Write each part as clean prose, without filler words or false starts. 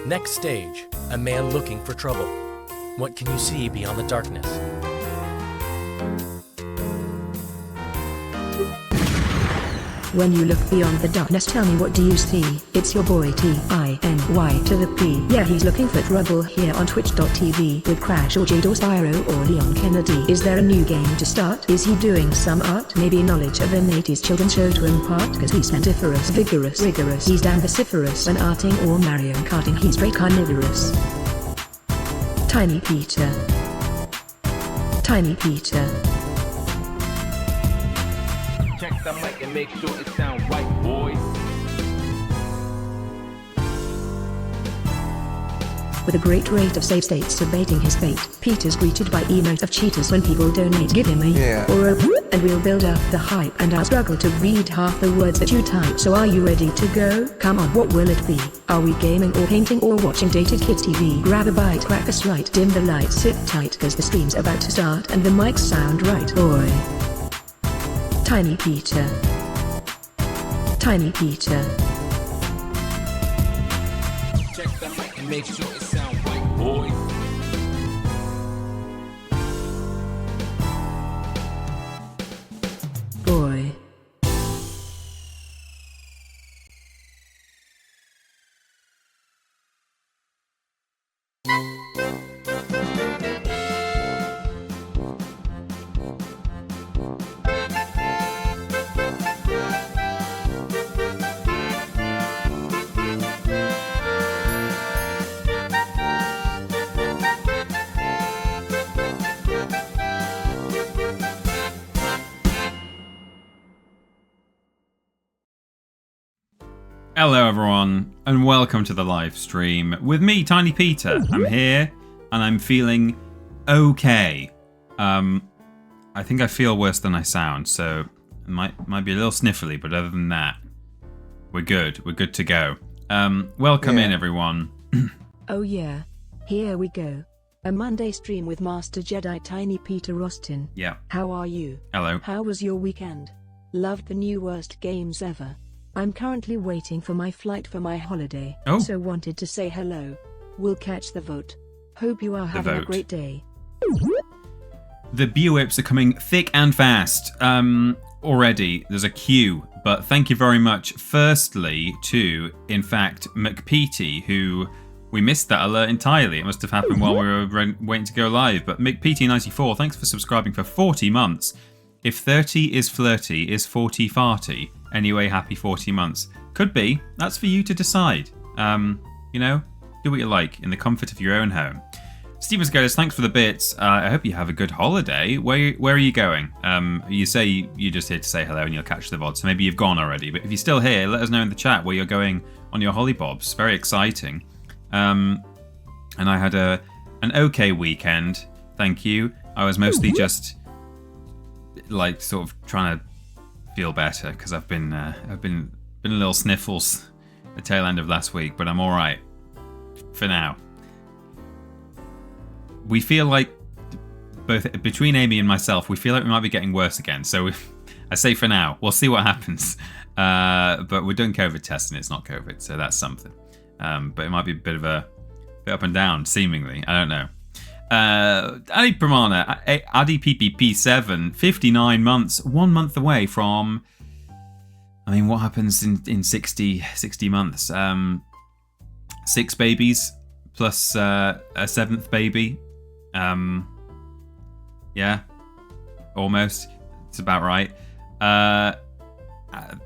Next stage, a man looking for trouble. What can you see beyond the darkness? When you look beyond the darkness, tell me, what do you see? It's your boy T-I-N-Y to the P. Yeah, he's looking for trouble here on twitch.tv with Crash or Jade or Spyro or Leon Kennedy. Is there a new game to start? Is he doing some art? Maybe knowledge of an 80s children's show to impart? Cause he's pentiferous, vigorous, rigorous. He's damn vociferous. When arting or Mario Karting, he's very carnivorous. Tiny Peter. Tiny Peter. Check the mic and make sure it sound right, boys. With a great rate of save states debating his fate, Peter's greeted by emote of cheaters when people donate. Give him a or a and we'll build up the hype, and I'll struggle to read half the words that you type. So are you ready to go? Come on, what will it be? Are we gaming or painting or watching dated kids TV? Grab a bite, crack a sprite, dim the lights, sit tight cause the stream's about to start and the mics sound right. Boy. Tiny Peter. Tiny Peter. Check the mic and make sure it sound right, boys. Boy. Hello everyone, and welcome to the live stream with me, Tiny Peter. I'm here, and I'm feeling okay. I think I feel worse than I sound, so it might be a little sniffly, but other than that, we're good. We're good to go. Welcome in, everyone. Oh yeah, here we go. A Monday stream with Master Jedi Tiny Peter Austin. Yeah. How are you? Hello. How was your weekend? Loved the new worst games ever. I'm currently waiting for my flight for my holiday, so wanted to say hello. We'll catch the vote. Hope you are having a great day. The BWIPs are coming thick and fast. Already, there's a queue, but thank you very much. Firstly, to, in fact, McPeety, who we missed that alert entirely. It must have happened while we were waiting to go live. But McPeety94, thanks for subscribing for 40 months. If 30 is flirty, is 40 farty? Anyway, happy 40 months. Could be. That's for you to decide. You know, do what you like in the comfort of your own home. Steven Scotus, thanks for the bits. I hope you have a good holiday. Where are you going? You say you're just here to say hello and you'll catch the VOD, so maybe you've gone already. But if you're still here, let us know in the chat where you're going on your hollybobs. Very exciting. And I had an okay weekend. Thank you. I was mostly just like sort of trying to feel better because I've been a little sniffles the tail end of last week, but I'm all right for now. We feel like both between Amy and myself, we feel like we might be getting worse again. So I say for now, we'll see what happens. But we're doing COVID tests and it's not COVID, so that's something. But it might be a bit up and down, seemingly. I don't know. Adi Pramana, Adi PPP7, 59 months, 1 month away from, I mean, what happens in 60 months? 6 babies plus a 7th baby. Yeah, almost. It's about right.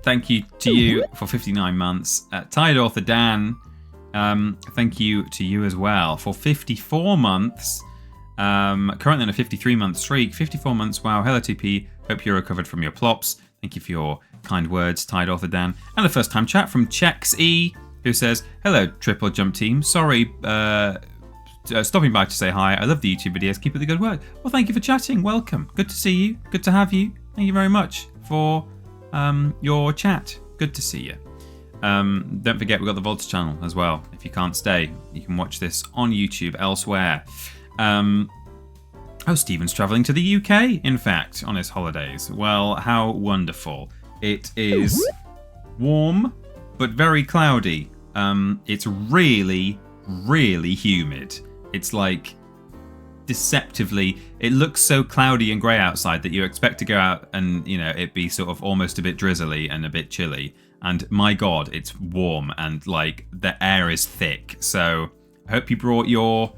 Thank you to you for 59 months. Tired author Dan, thank you to you as well for 54 months. Currently on a 53-month streak. 54 months, wow. Hello TP, hope you're recovered from your plops. Thank you for your kind words, Tired Author Dan. And a first-time chat from Chex E, who says, hello TripleJump team, sorry, stopping by to say hi. I love the YouTube videos, keep up the good work. Well, thank you for chatting, welcome. Good to see you, good to have you. Thank you very much for your chat. Good to see you. Don't forget, we've got the VODs channel as well. If you can't stay, you can watch this on YouTube elsewhere. Stephen's travelling to the UK, in fact, on his holidays. Well, how wonderful. It is warm, but very cloudy. It's really, really humid. It's like deceptively, it looks so cloudy and grey outside that you expect to go out and, you know, it be sort of almost a bit drizzly and a bit chilly. And my God, it's warm and like the air is thick. So I hope you brought your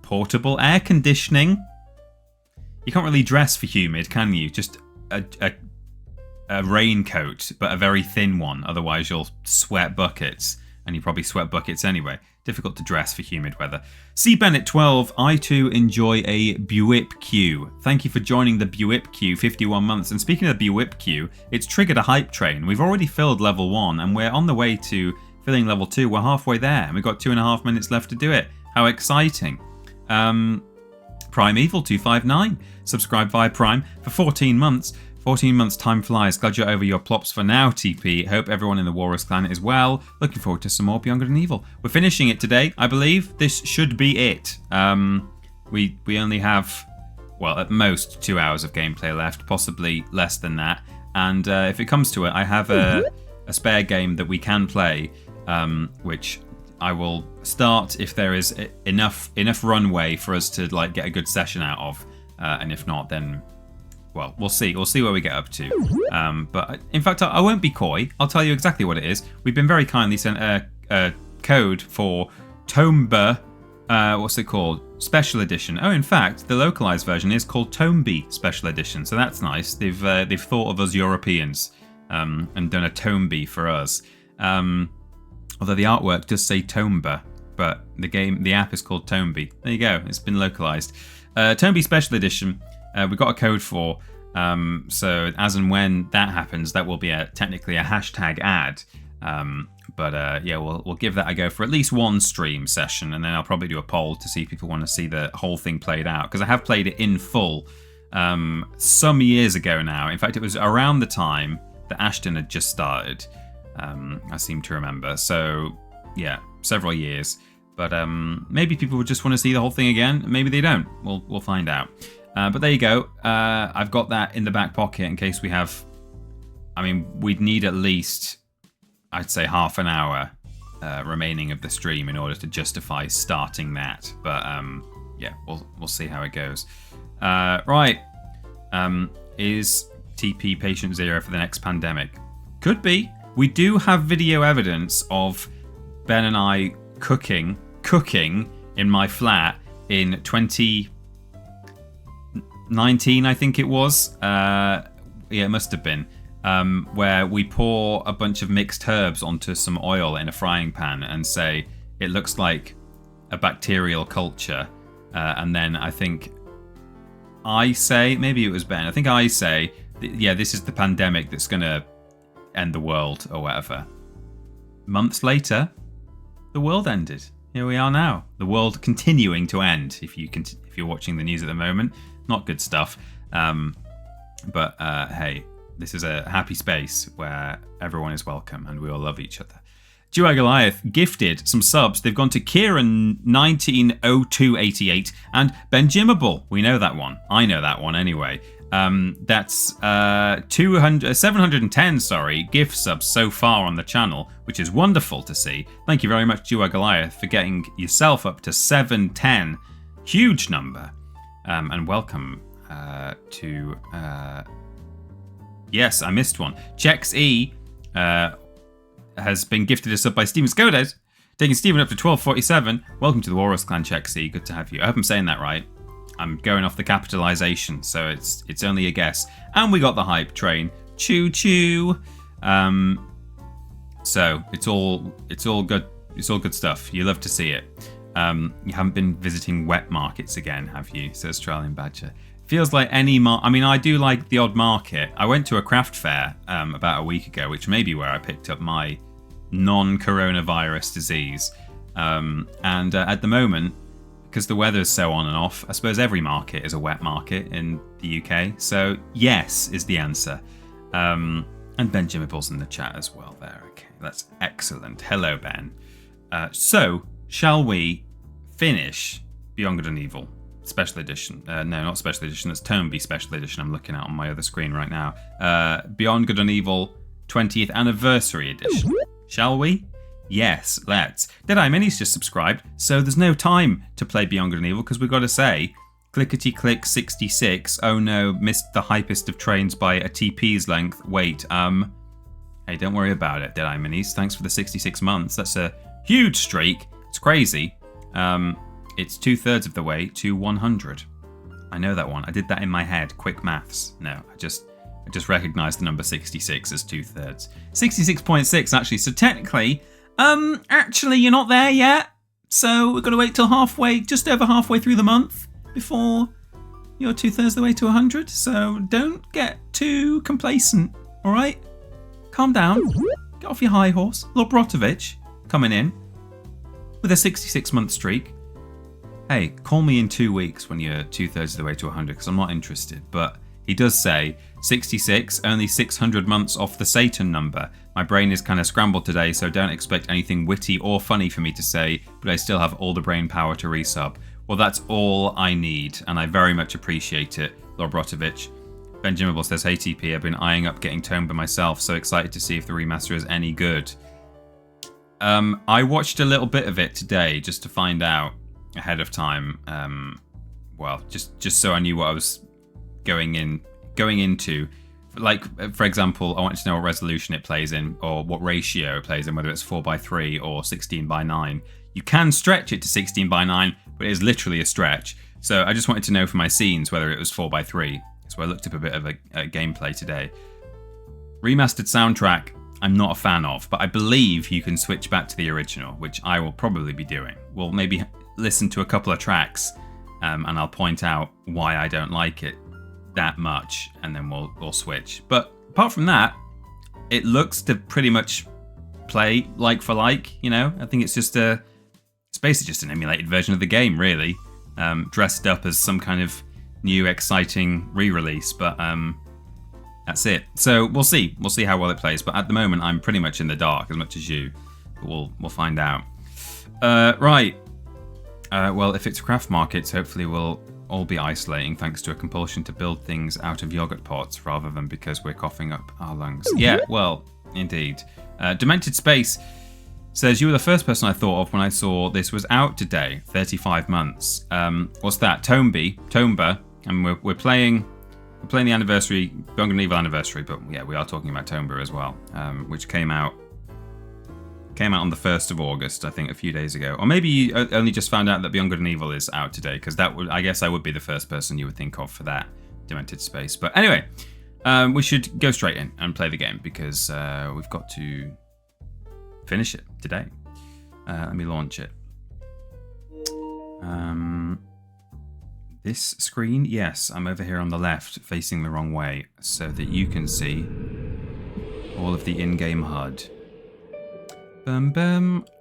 portable air conditioning. You can't really dress for humid, can you? Just a raincoat, but a very thin one. Otherwise, you'll sweat buckets, and you probably sweat buckets anyway. Difficult to dress for humid weather. C. Bennett 12. I too enjoy a Buip queue. Thank you for joining the Buip queue. 51 months. And speaking of the Buip queue, it's triggered a hype train. We've already filled level 1, and we're on the way to filling level 2. We're halfway there, and we've got 2.5 minutes left to do it. How exciting! Primeval 259. Subscribe via Prime for 14 months. 14 months, time flies. Glad you're over your plops for now, TP. Hope everyone in the Walrus clan is well. Looking forward to some more Beyond Good and Evil. We're finishing it today, I believe. This should be it. We only have, well, at most 2 hours of gameplay left, possibly less than that. And if it comes to it, I have a spare game that we can play, which I will start if there is enough runway for us to like get a good session out of. And if not, then, well, we'll see. We'll see where we get up to. But in fact, I won't be coy. I'll tell you exactly what it is. We've been very kindly sent a code for Tomba. What's it called? Special Edition. Oh, in fact, the localized version is called Tomby Special Edition. So that's nice. They've thought of us Europeans and done a Tomby for us. Although the artwork does say Tomba, but the app is called Tomby. There you go. It's been localized. Tomby Special Edition. We've got a code for, so as and when that happens, that will be technically a hashtag ad. But yeah, we'll give that a go for at least one stream session, and then I'll probably do a poll to see if people want to see the whole thing played out, because I have played it in full some years ago now. In fact, it was around the time that Ashton had just started, I seem to remember. So yeah, several years. But maybe people would just want to see the whole thing again. Maybe they don't. We'll find out. But there you go. I've got that in the back pocket in case we have... I mean, we'd need at least, I'd say, half an hour remaining of the stream in order to justify starting that. But yeah, we'll see how it goes. Right. Is TP patient zero for the next pandemic? Could be. We do have video evidence of Ben and I cooking in my flat in 2019, I think it was. Yeah, it must have been. Where we pour a bunch of mixed herbs onto some oil in a frying pan and say it looks like a bacterial culture. And then I think I say, maybe it was Ben, I think I say, yeah, this is the pandemic that's going to end the world or whatever. Months later, the world ended. Here we are now. The world continuing to end. If you're watching the news at the moment, not good stuff. But hey, this is a happy space where everyone is welcome and we all love each other. Duo Goliath gifted some subs. They've gone to Kieran 190288 and Benjimable. We know that one. I know that one anyway. That's 710 gift subs so far on the channel, which is wonderful to see. Thank you very much, Duo Goliath, for getting yourself up to 710. Huge number. And welcome to... yes, I missed one. Chex E has been gifted a sub by Steven Skodes, taking Steven up to 1247. Welcome to the Walrus Clan, Chex E. Good to have you. I hope I'm saying that right. I'm going off the capitalization, so it's only a guess. And we got the hype train. Choo choo. So it's all good. It's all good stuff. You love to see it. You haven't been visiting wet markets again, have you? Says Australian Badger. Feels like any I mean, I do like the odd market. I went to a craft fair about a week ago, which may be where I picked up my non-coronavirus disease. And at the moment, because the weather's so on and off, I suppose every market is a wet market in the UK. So yes is the answer. And Ben Jimmible's in the chat as well there. Okay, that's excellent. Hello, Ben. So shall we finish Beyond Good and Evil Special Edition? No, not Special Edition. That's Tomby Special Edition I'm looking at on my other screen right now. Beyond Good and Evil 20th Anniversary Edition. Shall we? Yes, let's. Deadeye Minis just subscribed, so there's no time to play Beyond Good and Evil because we've got to say, clickety click 66. Oh no, missed the hypest of trains by a TP's length. Wait, hey, don't worry about it, Deadeye Minis. Thanks for the 66 months. That's a huge streak. It's crazy. It's 2/3 of the way to 100. I know that one. I did that in my head. Quick maths. No, I just recognized the number 66 as 2/3. 66.6 actually. So technically, actually you're not there yet. So we're gonna wait till halfway, just over halfway through the month before you're 2/3 of the way to 100. So don't get too complacent. All right, calm down. Get off your high horse. Lord Brotovich coming in with a 66-month streak. Hey, call me in 2 weeks when you're 2/3 of the way to 100 because I'm not interested. But he does say 66, only 600 months off the Satan number. My brain is kind of scrambled today, so don't expect anything witty or funny for me to say, but I still have all the brain power to resub. Well, that's all I need, and I very much appreciate it, Lord Brotovich. Benjamin says, hey TP, I've been eyeing up getting Tomb by myself, so excited to see if the remaster is any good. I watched a little bit of it today just to find out ahead of time. Well, just so I knew what I was going into. Like, for example, I wanted to know what resolution it plays in or what ratio it plays in, whether it's 4:3 or 16:9. You can stretch it to 16:9, but it is literally a stretch. So I just wanted to know for my scenes whether it was 4:3. So I looked up a bit of a gameplay today. Remastered soundtrack, I'm not a fan of, but I believe you can switch back to the original, which I will probably be doing. We'll maybe listen to a couple of tracks, and I'll point out why I don't like it that much, and then we'll switch. But apart from that, it looks to pretty much play like for like. You know, I think it's basically just an emulated version of the game, really, dressed up as some kind of new exciting re-release. But that's it. So we'll see how well it plays. But at the moment, I'm pretty much in the dark as much as you. But we'll find out. Right. Well, if it's craft markets, hopefully we'll all be isolating thanks to a compulsion to build things out of yogurt pots rather than because we're coughing up our lungs. Yeah, well, indeed. Demented Space says, you were the first person I thought of when I saw this was out today, 35 months. What's that? Tomba, and we're playing the anniversary, Beyond Good and Evil anniversary, but yeah, we are talking about Tomba as well, which came out on the 1st of August, I think, a few days ago. Or maybe you only just found out that Beyond Good and Evil is out today, because I guess I would be the first person you would think of for that, Demented Space. But anyway, we should go straight in and play the game, because we've got to finish it today. Let me launch it. This screen, yes, I'm over here on the left, facing the wrong way, so that you can see all of the in-game HUD.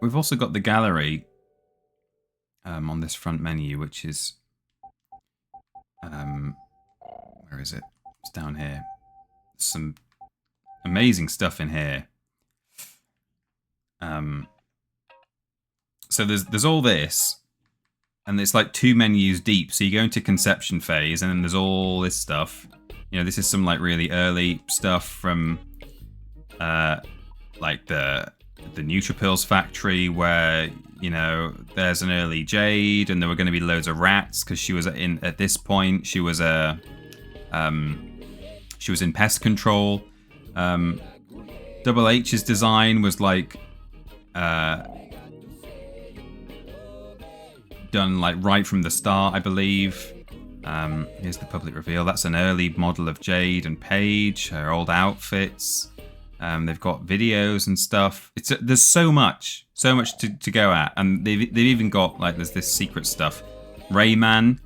We've also got the gallery on this front menu, which is where is it? It's down here. Some amazing stuff in here. So there's all this, and it's like 2 menus deep. So you go into conception phase, and then there's all this stuff. You know, this is some like really early stuff from like the Nutripills factory, where, you know, there's an early Jade, and there were going to be loads of rats because she was at this point she was in pest control. Double H's design was like done like right from the start, I believe. Here's the public reveal. That's an early model of Jade and Paige, her old outfits. They've got videos and stuff. There's so much to go at, and they've even got like there's this secret stuff. Rayman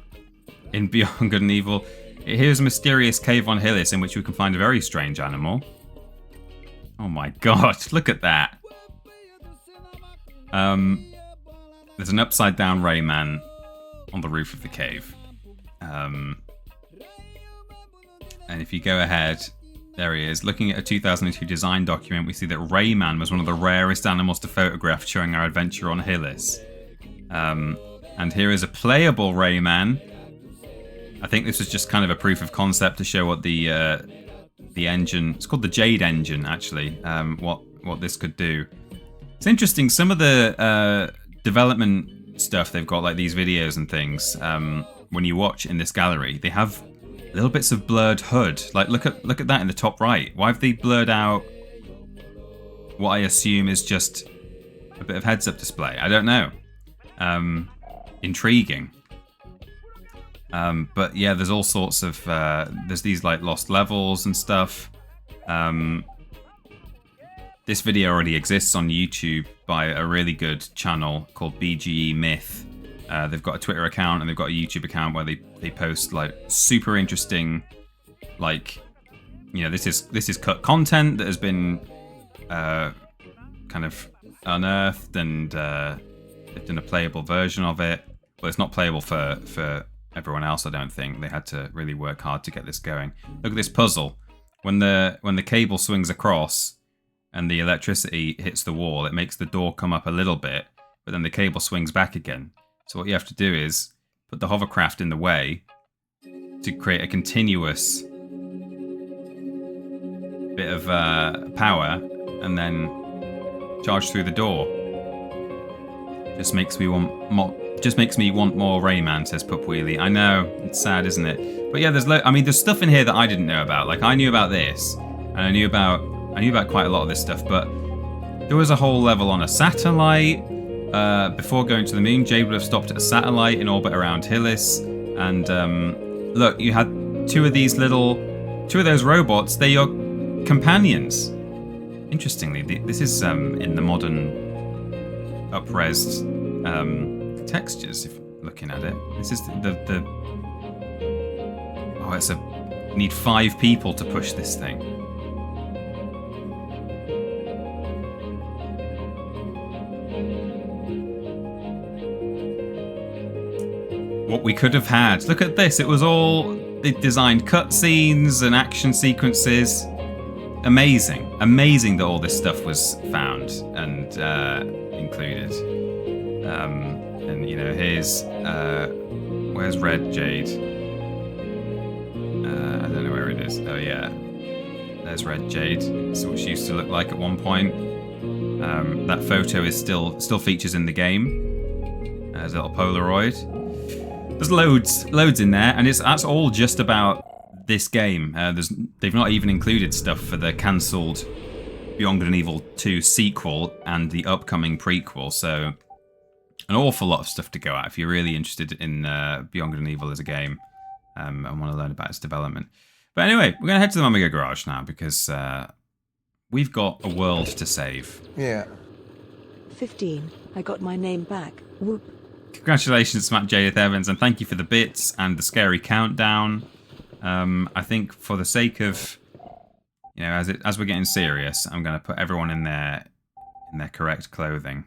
in Beyond Good and Evil. Here's a mysterious cave on Hillis in which we can find a very strange animal. Oh my god, look at that. There's an upside down Rayman on the roof of the cave. And if you go ahead, there he is. Looking at a 2002 design document, we see that Rayman was one of the rarest animals to photograph during our adventure on Hillis. And here is a playable Rayman. I think this was just kind of a proof of concept to show what the engine, it's called the Jade engine actually, what this could do. It's interesting. Some of the development stuff they've got, like these videos and things, when you watch in this gallery, they have little bits of blurred HUD. Like, look at that in the top right. Why have they blurred out what I assume is just a bit of heads-up display? I don't know. Intriguing. But yeah, there's all sorts of there's these like lost levels and stuff. This video already exists on YouTube by a really good channel called BGE Myth. They've got a Twitter account and they've got a YouTube account where they post like super interesting, like, you know, this is cut content that has been kind of unearthed, and they've done a playable version of it. But it's not playable for everyone else, I don't think. They had to really work hard to get this going. Look at this puzzle. When the cable swings across and the electricity hits the wall, it makes the door come up a little bit, but then the cable swings back again. So what you have to do is put the hovercraft in the way to create a continuous bit of power, and then charge through the door. Just makes me want more. Just makes me want more Rayman, says Pup Wheelie. I know, it's sad, isn't it? But yeah, there's stuff in here that I didn't know about. Like, I knew about this, and I knew about quite a lot of this stuff, but there was a whole level on a satellite. Before going to the moon, Jade would have stopped at a satellite in orbit around Hillis, and look, you had two of those robots. They're your companions. Interestingly, this is in the modern up-res textures. If looking at it, this is the you need 5 people to push this thing. What we could have had. Look at this. It was all, they designed cutscenes and action sequences. Amazing. Amazing that all this stuff was found and included. And, you know, here's... where's Red Jade? I don't know where it is. Oh, yeah. There's Red Jade. That's what she used to look like at one point. That photo is still features in the game. There's a little Polaroid. There's loads in there, and that's all just about this game. They've not even included stuff for the cancelled Beyond Good and Evil 2 sequel and the upcoming prequel, so an awful lot of stuff to go at if you're really interested in Beyond Good and Evil as a game and want to learn about its development. But anyway, we're going to head to the Amiga Garage now because we've got a world to save. Yeah. 15. I got my name back. Whoop. Congratulations, Matt Jadith Evans, and thank you for the bits and the scary countdown. I think for the sake of, you know, as we're getting serious, I'm going to put everyone in their correct clothing.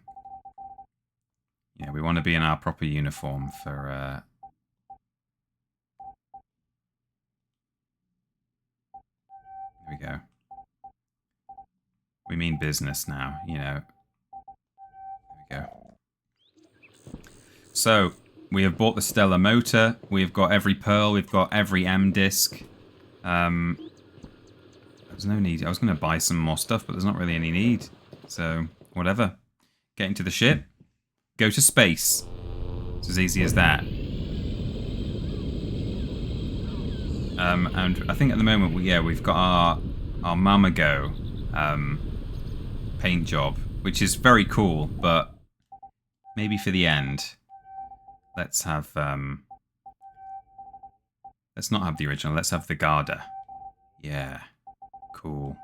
Yeah, we want to be in our proper uniform for. Here we go. We mean business now, you know. There we go. So, we have bought the Stellar motor, we've got every pearl, we've got every M disc. There's no need. I was going to buy some more stuff, but there's not really any need. So, whatever. Get into the ship. Go to space. It's as easy as that. And I think at the moment, we've got our Mamago paint job, which is very cool, but maybe for the end. Let's have, let's not have the original, let's have the Garda. Yeah, cool.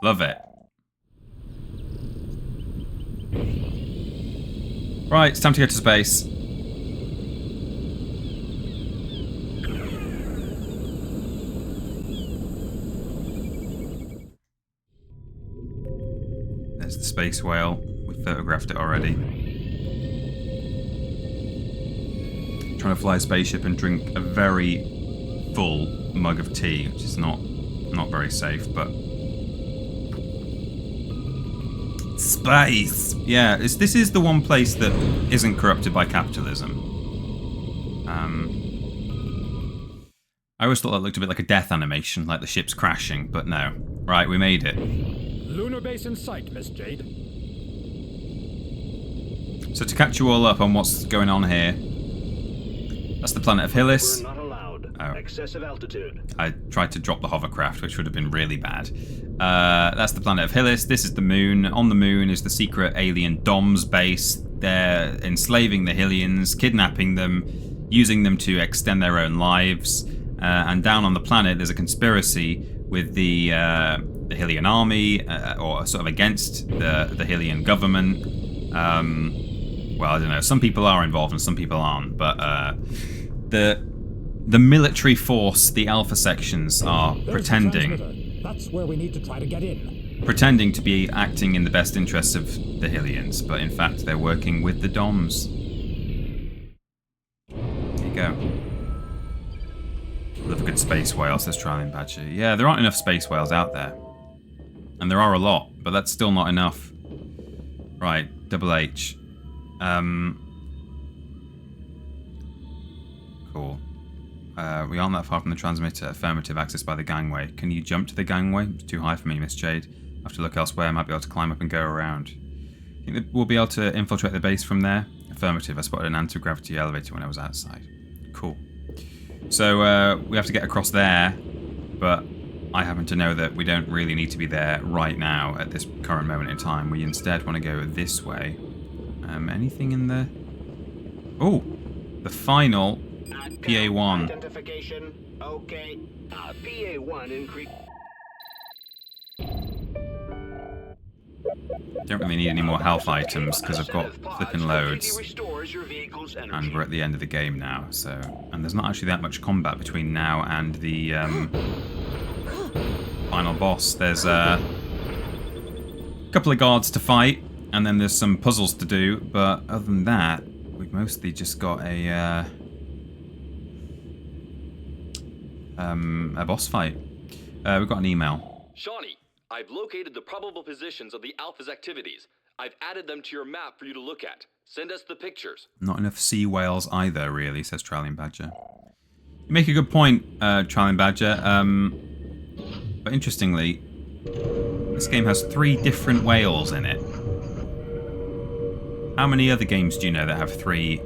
Love it. Right, it's time to go to space. There's the space whale. We photographed it already. Trying to fly a spaceship and drink a very full mug of tea, which is not very safe, but space. Yeah, this is the one place that isn't corrupted by capitalism. I always thought that looked a bit like a death animation, like the ship's crashing, but no. Right, we made it. Lunar base in sight, Miss Jade. So to catch you all up on what's going on here, that's the planet of Hillis. We're not allowed. Oh. Excessive altitude. I tried to drop the hovercraft, which would have been really bad. That's the planet of Hillis. This is the moon. On the moon is the secret alien DOMS base. They're enslaving the Hylians, kidnapping them, using them to extend their own lives. And down on the planet, there's a conspiracy with the Hylian army, or sort of against the Hylian government. Well, I don't know. Some people are involved and some people aren't. But the military force, the Alpha sections, are pretending. That's where we need to try to get in. Pretending to be acting in the best interests of the Hylians, but in fact they're working with the DOMs. There you go. Love a good space whale, says Trialing Badger. Yeah, there aren't enough space whales out there. And there are a lot, but that's still not enough. Right, Double H. Cool. We aren't that far from the transmitter. Affirmative, access by the gangway. Can you jump to the gangway? It's too high for me, Miss Jade. I have to look elsewhere. I might be able to climb up and go around. Think that we'll be able to infiltrate the base from there? Affirmative. I spotted an anti-gravity elevator when I was outside. Cool. So we have to get across there, but I happen to know that we don't really need to be there right now at this current moment in time. We instead want to go this way. Anything in the... Oh! The final PA1. Identification. Okay. PA1 increase. Don't really need any more health items because I've got flipping loads. And we're at the end of the game now, so... And there's not actually that much combat between now and the final boss. There's a couple of guards to fight, and then there's some puzzles to do, but other than that, we've mostly just got a boss fight. We've got an email. Shawnee, I've located the probable positions of the Alpha's activities. I've added them to your map for you to look at. Send us the pictures. Not enough sea whales either, really, says Trialing Badger. You make a good point, Trialing Badger. But interestingly, this game has 3 different whales in it. How many other games do you know that have 3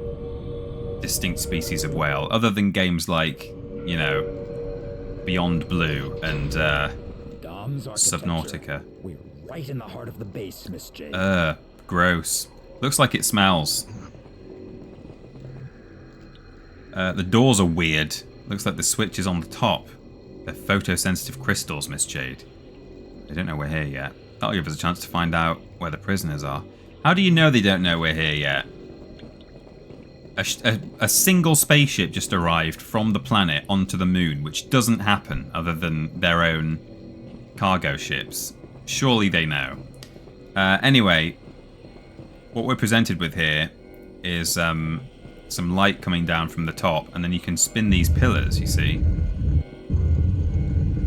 distinct species of whale, other than games like, you know, Beyond Blue and Subnautica? We're right in the heart of the base, Miss Jade. Gross. Looks like it smells. The doors are weird. Looks like the switch is on the top. They're photosensitive crystals, Miss Jade. They don't know we're here yet. That'll give us a chance to find out where the prisoners are. How do you know they don't know we're here yet? A single spaceship just arrived from the planet onto the moon, which doesn't happen other than their own cargo ships. Surely they know. Anyway, what we're presented with here is some light coming down from the top, and then you can spin these pillars, you see,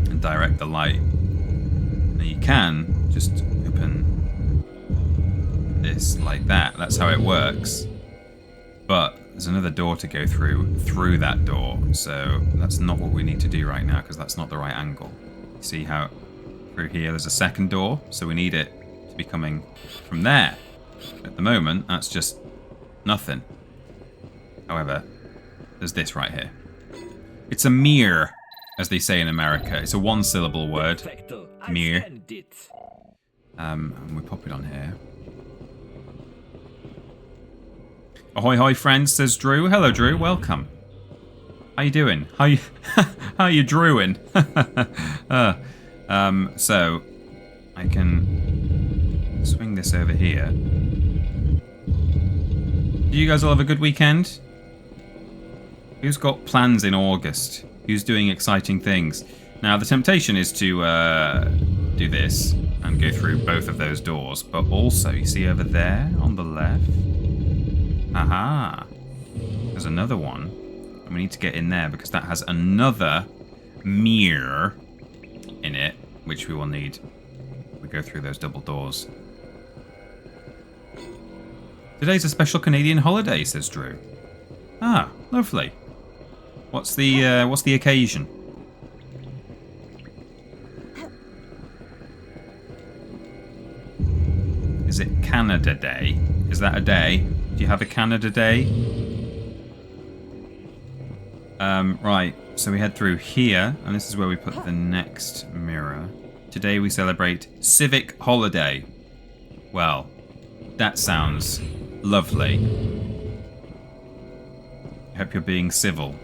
and direct the light. Now you can just open this like that. That's how it works. But there's another door to go through that door, so that's not what we need to do right now, because that's not the right angle. You see how through here there's a second door, so we need it to be coming from there. At the moment, that's just nothing. However, there's this right here. It's a mirror, as they say in America. It's a 1-syllable word. Mirror. And we pop it on here. Ahoy, hoy, friends, says Drew. Hello, Drew. Welcome. How you doing? How you drewing? So I can swing this over here. Do you guys all have a good weekend? Who's got plans in August? Who's doing exciting things? Now, the temptation is to do this and go through both of those doors, but also, you see over there on the left? Aha! There's another one. And we need to get in there because that has another mirror in it, which we will need. We go through those double doors. Today's a special Canadian holiday, says Drew. Ah, lovely. What's the occasion? Is it Canada Day? Is that a day? Do you have a Canada Day? Right, so we head through here, and this is where we put the next mirror. Today we celebrate Civic Holiday. Well, that sounds lovely. I hope you're being civil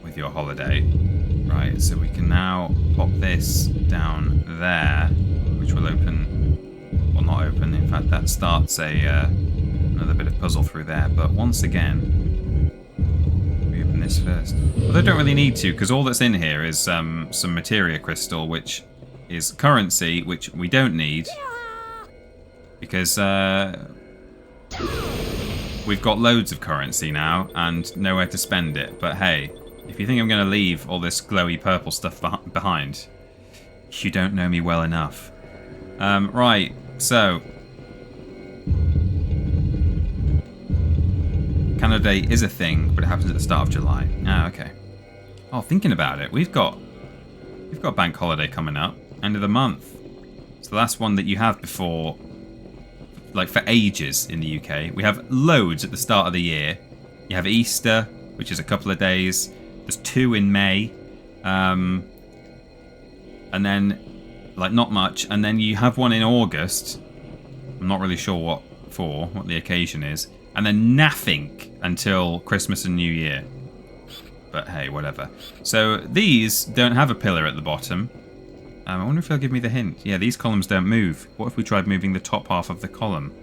with your holiday. Right, so we can now pop this down there, which will open, well not open, in fact that starts another bit of puzzle through there, but once again, we open this first. Although I don't really need to, because all that's in here is some materia crystal, which is currency, which we don't need, because we've got loads of currency now, and nowhere to spend it, but hey, if you think I'm going to leave all this glowy purple stuff behind, you don't know me well enough. Right, so Canada Day is a thing, but it happens at the start of July. Ah, okay. Oh, thinking about it, we've got bank holiday coming up, end of the month. It's the last one that you have before, like for ages in the UK. We have loads at the start of the year. You have Easter, which is a couple of days. There's 2 in May, and then, like, not much, and then you have one in August. I'm not really sure what the occasion is, and then nothing until Christmas and New Year. But hey, whatever. So these don't have a pillar at the bottom. I wonder if they'll give me the hint. Yeah, these columns don't move. What if we tried moving the top half of the column?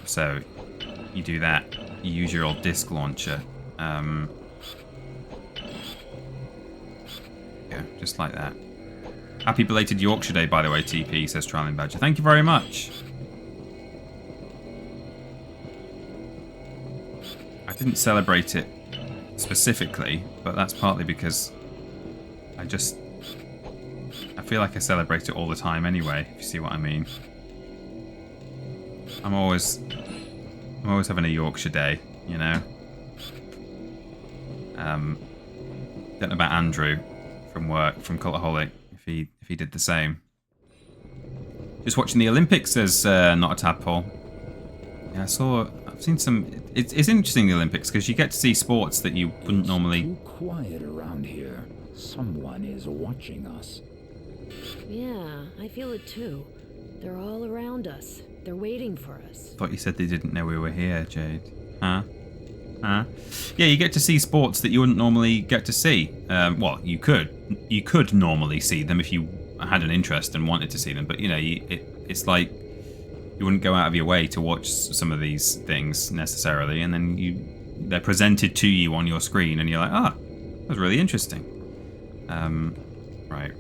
So you do that. You use your old disc launcher. Yeah, just like that. Happy belated Yorkshire Day, by the way, TP, says Trialing Badger. Thank you very much. I didn't celebrate it specifically, but that's partly because I feel like I celebrate it all the time anyway, if you see what I mean. I'm always having a Yorkshire Day, you know. Don't know about Andrew from work, from Cultaholic, if he did the same. Just watching the Olympics, says Not a Tadpole. Yeah, I've seen some. It's interesting, the Olympics, because you get to see sports that you wouldn't normally. Too quiet around here. Someone is watching us. Yeah, I feel it too. They're all around us. They're waiting for us. Thought you said they didn't know we were here, Jade. Huh? Yeah, you get to see sports that you wouldn't normally get to see. Well, you could normally see them if you had an interest and wanted to see them, but you know, it's like you wouldn't go out of your way to watch some of these things necessarily, and then they're presented to you on your screen, and you're like, that was really interesting. Right.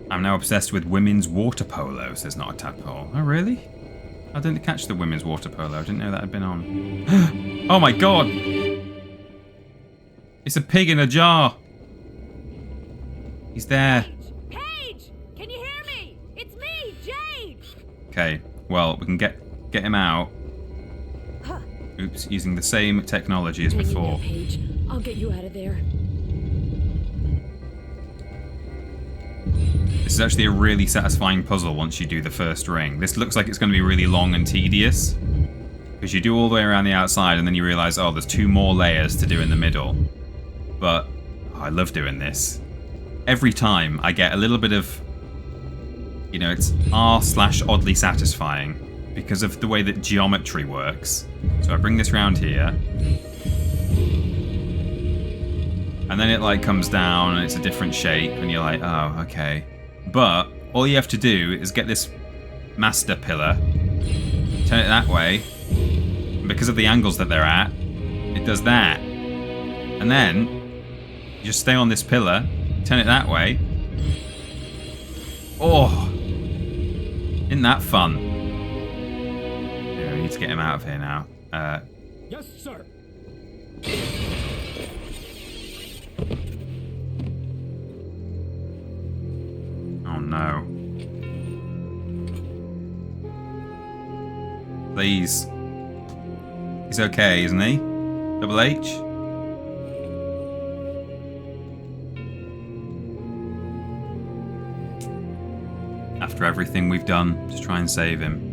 I'm now obsessed with women's water polo, says Not a Tadpole. Oh, really? I didn't catch the women's water polo. I didn't know that had been on. Oh my god! It's a pig in a jar! He's there. Paige! Can you hear me? It's me, Jade! Okay, well, we can get him out. Oops, using the same technology as before. Hang in there, Paige. I'll get you out of there. This is actually a really satisfying puzzle once you do the first ring. This looks like it's going to be really long and tedious, because you do all the way around the outside and then you realise, oh, there's 2 more layers to do in the middle. But I love doing this. Every time I get a little bit of, you know, it's r/oddly satisfying because of the way that geometry works. So I bring this round here, and then it like comes down and it's a different shape and you're like, oh, okay. But all you have to do is get this master pillar, turn it that way, and because of the angles that they're at, it does that. And then you just stay on this pillar, turn it that way. Oh, isn't that fun? Yeah, we need to get him out of here now. Yes, sir. Oh no. Please. He's okay, isn't he? Double H? After everything we've done to try and save him.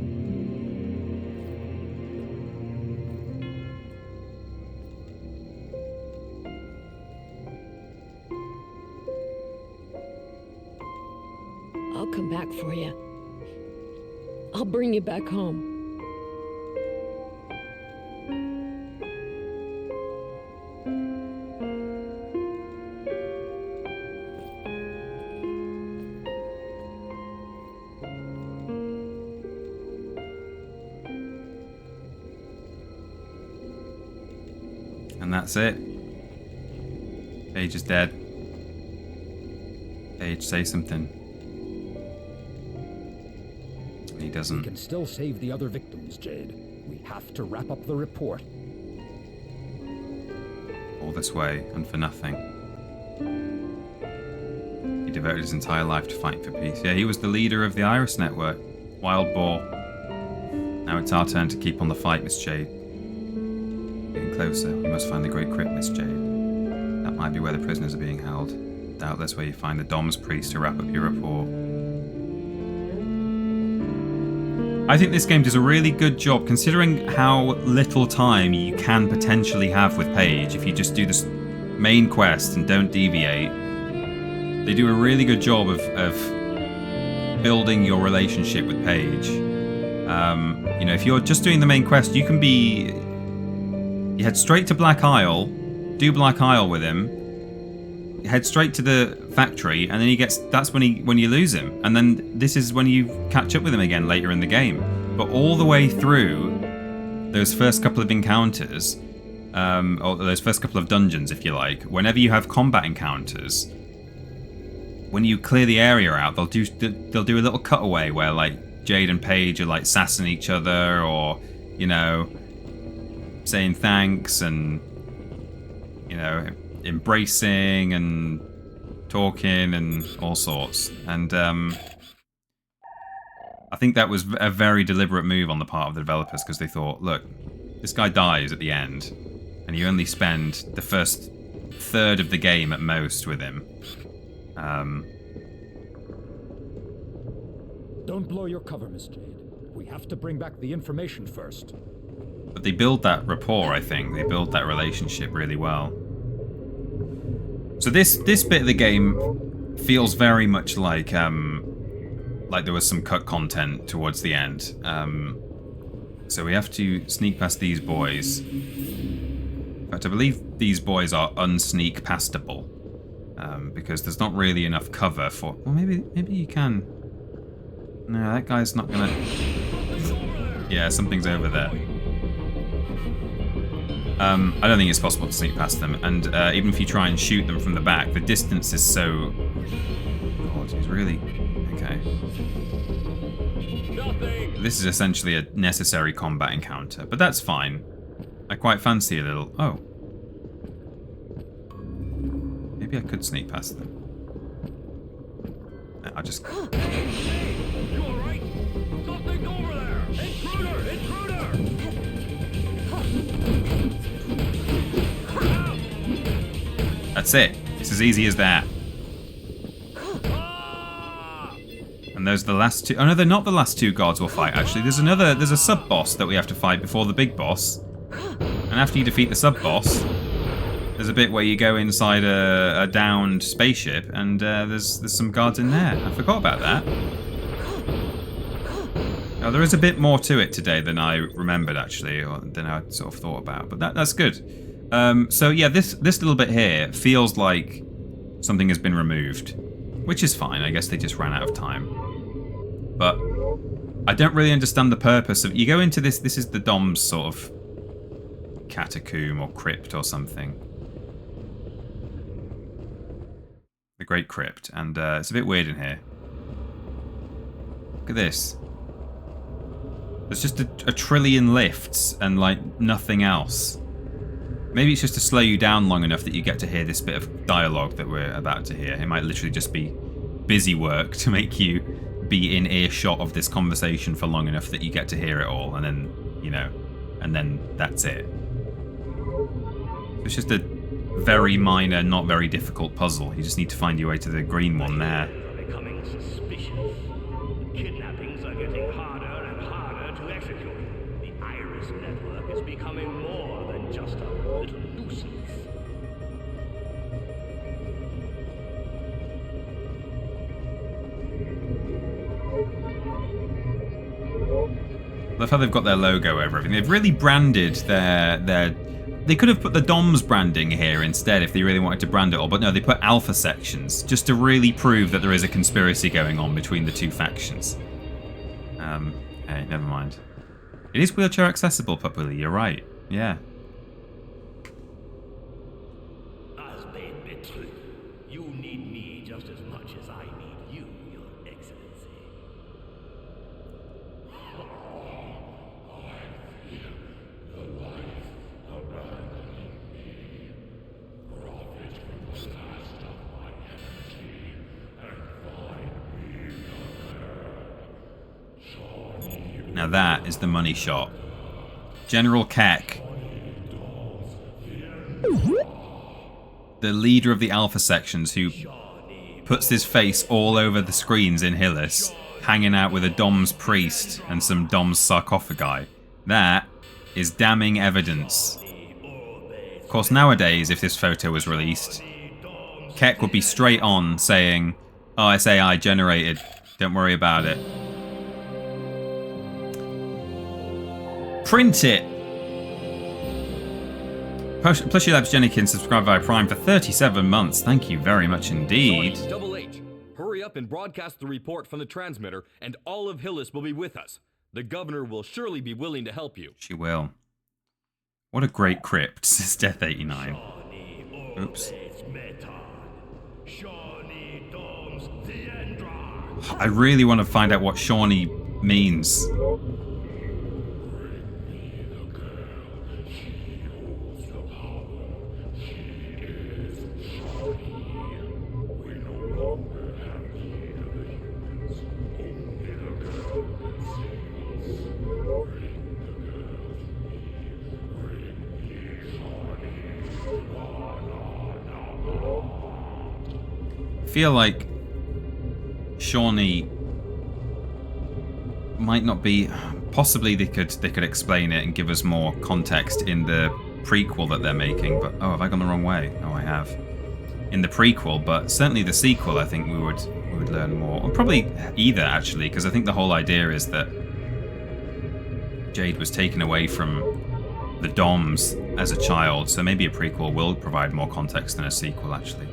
I'll come back for you. I'll bring you back home. And that's it. Paige is dead. Paige, say something. He We doesn't. can still save the other victims, Jade. We have to wrap up the report. All this way, and for nothing. He devoted his entire life to fighting for peace. Yeah, he was the leader of the Iris Network. Wild boar. Now it's our turn to keep on the fight, Miss Jade. Getting closer. You must find the Great Crypt, Miss Jade. That might be where the prisoners are being held. Doubtless where you find the Dom's priest to wrap up your report. I think this game does a really good job, considering how little time you can potentially have with Paige if you just do this main quest and don't deviate. They do a really good job of building your relationship with Paige. You know, if you're just doing the main quest, you can be... You head straight to Black Isle, do Black Isle with him, head straight to the factory, and then he gets... That's when you lose him. And then this is when you catch up with him again later in the game. But all the way through those first couple of encounters, or those first couple of dungeons, if you like, whenever you have combat encounters, when you clear the area out, they'll do a little cutaway where, like, Jade and Paige are, like, sassing each other, or, you know, saying thanks, and, you know, embracing and talking and all sorts. And I think that was a very deliberate move on the part of the developers, because they thought, look, this guy dies at the end, and you only spend the first third of the game at most with him. Don't blow your cover, Miss Jade. We have to bring back the information first. But they build that rapport, I think. They build that relationship really well. So this bit of the game feels very much like there was some cut content towards the end. So we have to sneak past these boys. In fact, I believe these boys are unsneak pastable, because there's not really enough cover for... Well, maybe you can... No, that guy's not gonna... Yeah, something's over there. I don't think it's possible to sneak past them, and even if you try and shoot them from the back, the distance is so... God, he's really... Okay. This is essentially a necessary combat encounter, but that's fine. I quite fancy a little... Oh. Maybe I could sneak past them. I'll just... You alright? Something's over there! Intruder! Intruder! That's it. It's as easy as that. And those are the last two... Oh no, they're not the last two guards we'll fight, actually. There's a sub-boss that we have to fight before the big boss. And after you defeat the sub-boss, there's a bit where you go inside a downed spaceship, and there's some guards in there. I forgot about that. Now, there is a bit more to it today than I remembered, actually, or than I sort of thought about. But that's good. So yeah, this little bit here feels like something has been removed, which is fine. I guess they just ran out of time. But I don't really understand the purpose of... You go into this is the Dom's sort of catacomb or crypt or something. The Great Crypt, and it's a bit weird in here. Look at this. There's just a trillion lifts and, like, nothing else. Maybe it's just to slow you down long enough that you get to hear this bit of dialogue that we're about to hear. It might literally just be busy work to make you be in earshot of this conversation for long enough that you get to hear it all, and then, you know, and then that's it. It's just a very minor, not very difficult puzzle. You just need to find your way to the green one there. Becoming suspicious. becoming more than just a little nuisance. Love how they've got their logo over everything. They've really branded their. They could have put the DOMS branding here instead if they really wanted to brand it all, but no, they put alpha sections just to really prove that there is a conspiracy going on between the two factions. Hey, never mind. It is wheelchair accessible, Papuli, you're right. Yeah. As been been true, you need me just as much as I need you, Your Excellency. Now that is the money shot. General Keck, the leader of the alpha sections who puts his face all over the screens in Hillis, hanging out with a DOMS priest and some DOMS sarcophagi. That is damning evidence. Of course, nowadays, if this photo was released, Keck would be straight on saying, "Oh, it's AI generated, don't worry about it." Print it! Plushy Labs Jennykins subscribed via Prime for 37 months. Thank you very much indeed. Double H, hurry up and broadcast the report from the transmitter, and all of Hillis will be with us. The governor will surely be willing to help you. She will. What a great crypt, says Death89. Oops. I really want to find out what Shawnee means. I feel like Shawnee might not be. Possibly they could explain it and give us more context in the prequel that they're making. But oh, have I gone the wrong way? Oh, I have. In the prequel, but certainly the sequel, I think we would learn more. Or probably either actually, because I think the whole idea is that Jade was taken away from the DOMS as a child, so maybe a prequel will provide more context than a sequel actually.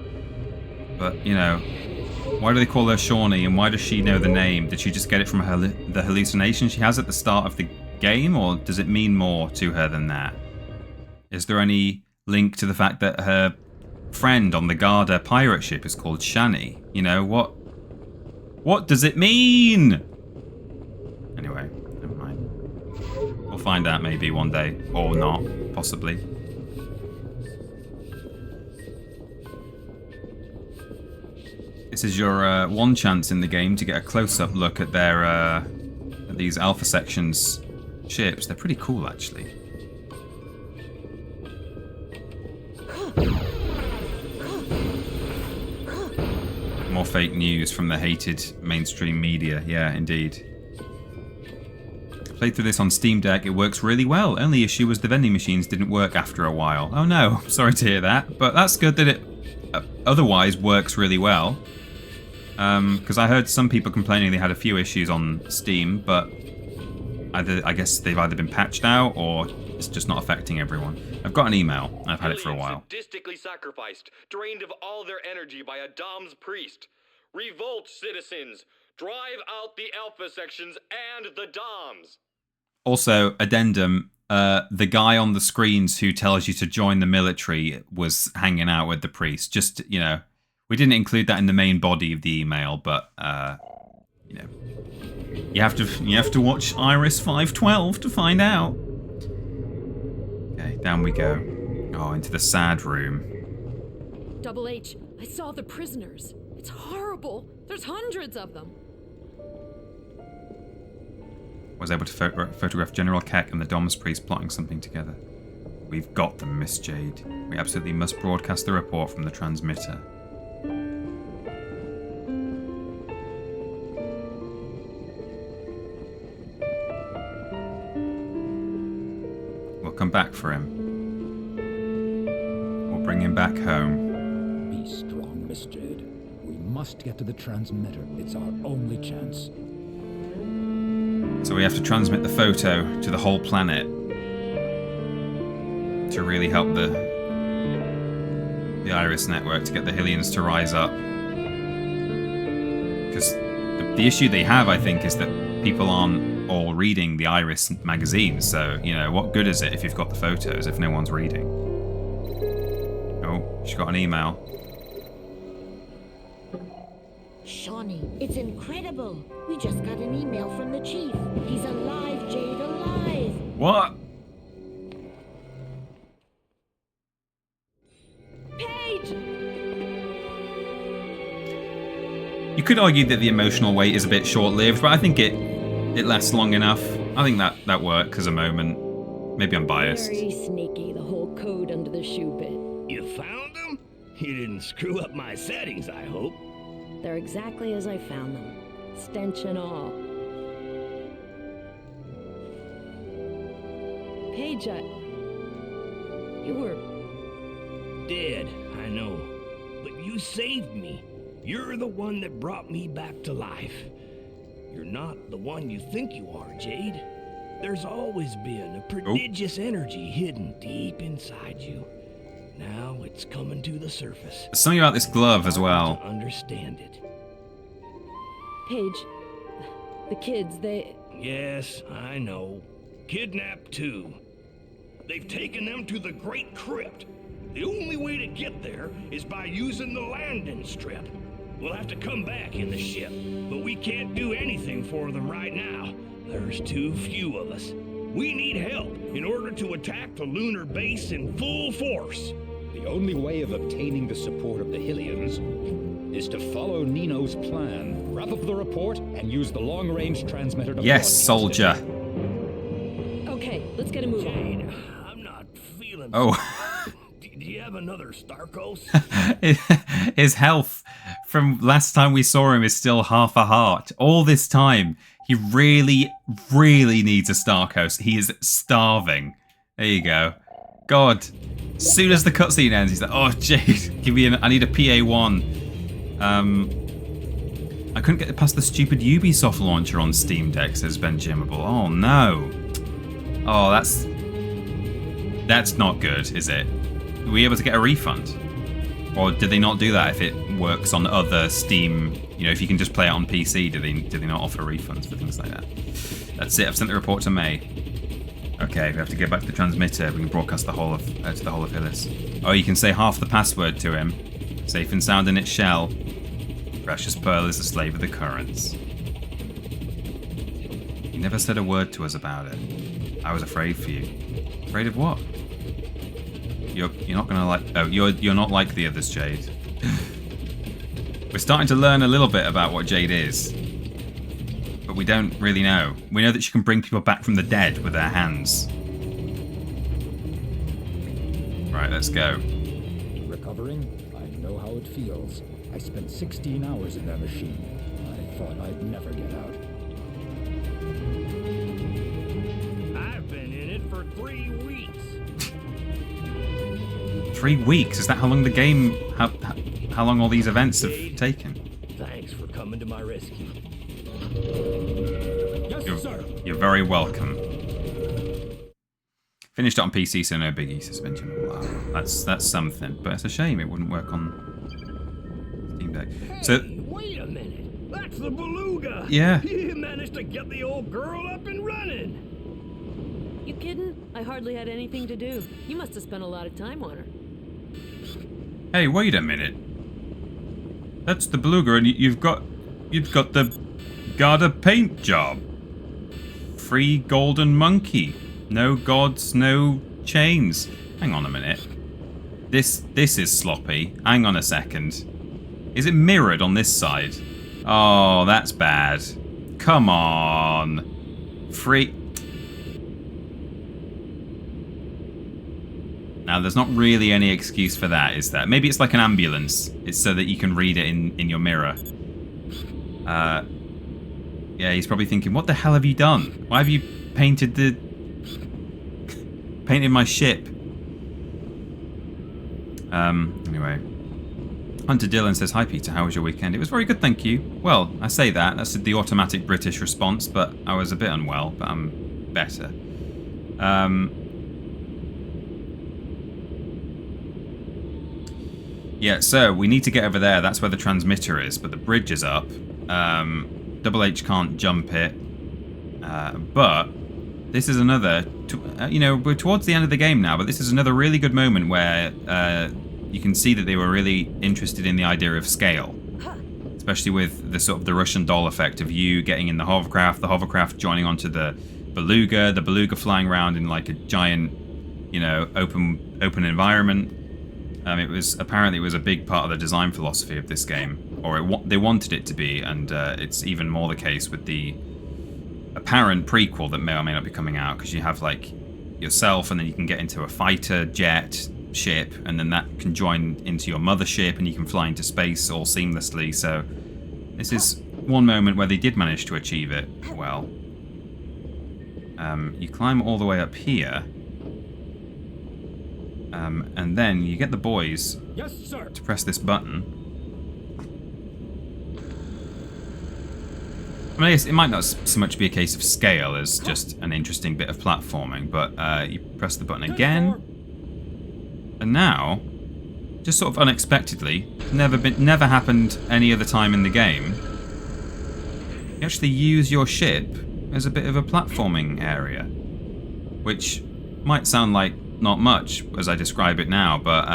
But, you know, why do they call her Shawnee, and why does she know the name? Did she just get it from the hallucination she has at the start of the game, or does it mean more to her than that? Is there any link to the fact that her friend on the Garda pirate ship is called Shani? You know, what does it mean? Anyway, never mind. We'll find out maybe one day, or not, possibly. This is your one chance in the game to get a close-up look at their at these Alpha Sections ships. They're pretty cool, actually. More fake news from the hated mainstream media. Yeah, indeed. Played through this on Steam Deck. It works really well. Only issue was the vending machines didn't work after a while. Oh no, sorry to hear that. But that's good that it otherwise works really well. Because I heard some people complaining they had a few issues on Steam, but I guess they've either been patched out or it's just not affecting everyone. I've got an email. I've had it for a while. Sadistically sacrificed, drained of all their energy by a DOMS priest. Revolt, citizens! Drive out the Alpha Sections and the DOMS! Also, addendum, the guy on the screens who tells you to join the military was hanging out with the priest. Just, you know, we didn't include that in the main body of the email, but, you know, you have to watch Iris 512 to find out. Okay, down we go. Oh, into the sad room. Double H, I saw the prisoners. It's horrible. There's hundreds of them. Was able to photograph General Keck and the DOMS priest plotting something together. We've got them, Miss Jade. We absolutely must broadcast the report from the transmitter. We'll come back for him. We'll bring him back home. Be strong, Miss Jade. We must get to the transmitter. It's our only chance. So we have to transmit the photo to the whole planet to really help the Iris network to get the Hylians to rise up. Because the issue they have, I think, is that people aren't all reading the Iris magazine. So, you know, what good is it if you've got the photos if no one's reading? Oh, she got an email. Shawnee, it's incredible. We just got an email from the chief. He's alive, Jade, alive. What? Paige! You could argue that the emotional weight is a bit short-lived, but I think it lasts long enough. I think that works as a moment. Maybe I'm biased. Very sneaky, the whole code under the shoe bit. You found them? You didn't screw up my settings, I hope. They're exactly as I found them. Stench and all. Paige, you were... Dead, I know. But you saved me. You're the one that brought me back to life. You're not the one you think you are, Jade. There's always been a prodigious energy hidden deep inside you. Now it's coming to the surface. There's something about this glove as well. To understand it. Paige, the kids, they... Yes, I know. Kidnapped too. They've taken them to the Great Crypt. The only way to get there is by using the landing strip. We'll have to come back in the ship, but we can't do anything for them right now. There's too few of us. We need help in order to attack the lunar base in full force. The only way of obtaining the support of the Hylians is to follow Nino's plan. Wrap up the report and use the long-range transmitter to Yes, broadcast soldier. Okay, let's get a move on. Jade, I'm not feeling... Oh. Do you have another Starkos? His health from last time we saw him is still half a heart. All this time, he really, really needs a Starkos. He is starving. There you go. God. As soon as the cutscene ends, he's like, oh, Jade, give me I need a PA1. I couldn't get past the stupid Ubisoft launcher on Steam Deck, says Ben Jimmable. Oh, no. Oh, that's not good, is it? Were we able to get a refund? Or did they not do that if it works on other Steam? You know, if you can just play it on PC, do they not offer refunds for things like that? That's it. I've sent the report to May. Okay, we have to get back to the transmitter. We can broadcast the whole of to the whole of Hillis. Oh, you can say half the password to him. Safe and sound in its shell. Precious Pearl is a slave of the currents. He never said a word to us about it. I was afraid for you. Afraid of what? You're not gonna like... Oh, you're not like the others, Jade. We're starting to learn a little bit about what Jade is. But we don't really know. We know that she can bring people back from the dead with her hands. Right, let's go. Recovering? I know how it feels. I spent 16 hours in that machine. I thought I'd never get out. I've been in it for 3 weeks. 3 weeks? Is that how long the game... How long all these events have taken? Thanks for coming to my rescue. Yes, sir. You're very welcome. Finished it on PC, so no biggie. Suspension. Wow, that's something. But it's a shame it wouldn't work on Steam Deck. So, Hey, wait a minute. That's the Beluga. Yeah. You managed to get the old girl up and running. You kidding? I hardly had anything to do. You must have spent a lot of time on her. hey, wait a minute. That's the Beluga, and you've got the Garda paint job. Free golden monkey. No gods, no chains. Hang on a minute. This is sloppy. Hang on a second. Is it mirrored on this side? Oh, that's bad. Come on. Free... Now, there's not really any excuse for that, is there? Maybe it's like an ambulance. It's so that you can read it in your mirror. Yeah, he's probably thinking, what the hell have you done? Why have you painted the... painted my ship. Anyway. Hunter Dillon says, "Hi Peter, how was your weekend?" It was very good, thank you. Well, I say that. That's the automatic British response, but I was a bit unwell, but I'm better. Yeah, so we need to get over there. That's where the transmitter is, but the bridge is up. Double H can't jump it. But this is another... you know, we're towards the end of the game now, but this is another really good moment where you can see that they were really interested in the idea of scale. Especially with the sort of the Russian doll effect of you getting in the hovercraft joining onto the beluga flying around in like a giant, you know, open environment. It was a big part of the design philosophy of this game, or they wanted it to be, and it's even more the case with the apparent prequel that may or may not be coming out, because you have like yourself, and then you can get into a fighter jet ship, and then that can join into your mothership, and you can fly into space all seamlessly. So this is one moment where they did manage to achieve it well. You climb all the way up here. And then you get the boys to press this button. I mean, I guess it might not so much be a case of scale as just an interesting bit of platforming, but you press the button again, and now, just sort of unexpectedly, never happened any other time in the game, you actually use your ship as a bit of a platforming area, which might sound like not much as I describe it now, but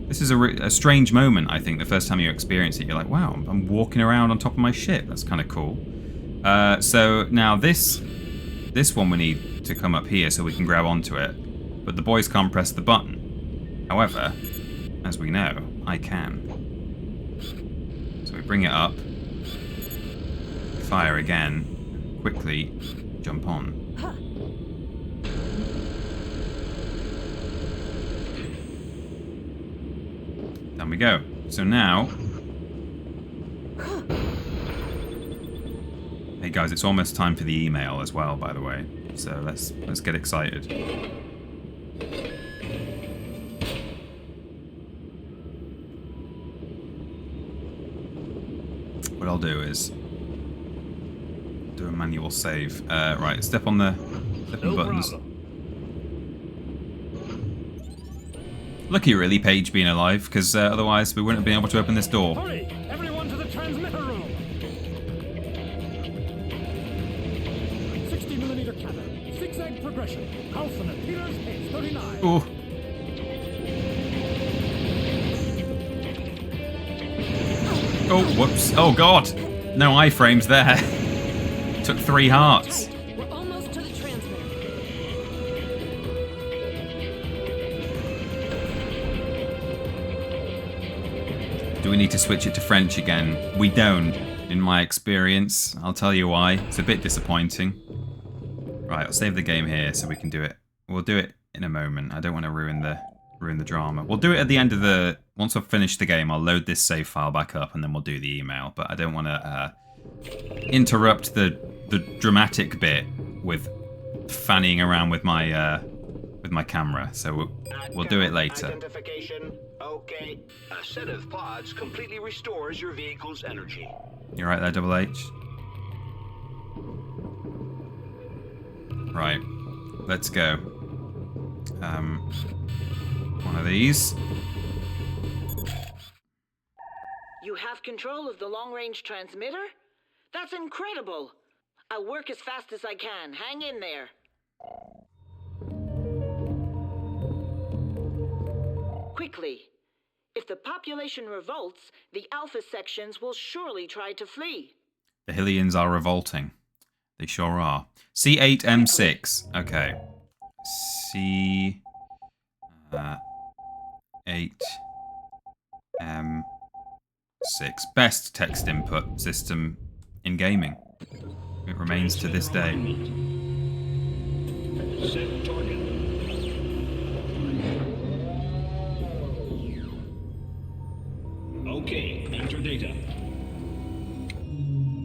this is a strange moment. I think the first time you experience it, you're like, wow, I'm walking around on top of my ship. That's kind of cool. So now this one we need to come up here so we can grab onto it, but the boys can't press the button. However, as we know, I can. So we bring it up, fire again, quickly jump on. Down we go. So now... Hey guys, it's almost time for the email as well, by the way. So let's get excited. What I'll do is do a manual save. Right, step on the buttons. Problem. Lucky really, Paige being alive, because otherwise we wouldn't have been able to open this door. Hurry! Everyone to the transmitter room! 60mm cannon, zigzag progression, Alpha Peters, page 39. Ooh. Oh, whoops. Oh, God. No iframes there. Took 3 hearts. We're almost to the transmitter. Do we need to switch it to French again? We don't, in my experience. I'll tell you why. It's a bit disappointing. Right, I'll save the game here so we can do it. We'll do it in a moment. I don't want to ruin the drama. We'll do it at the end of the... Once I've finished the game, I'll load this save file back up and then we'll do the email. But I don't want to interrupt the dramatic bit with fannying around with my camera. So we'll do it later. Identification. Okay. A set of pods completely restores your vehicle's energy. You right there, Double H? Right. Let's go. One of these. You have control of the long-range transmitter? That's incredible. I'll work as fast as I can. Hang in there. Quickly. If the population revolts, the Alpha sections will surely try to flee. The Hylians are revolting. They sure are. C8M6. Okay. C8M6. Best text input system in gaming. It remains to this day. Set target. Okay, enter data.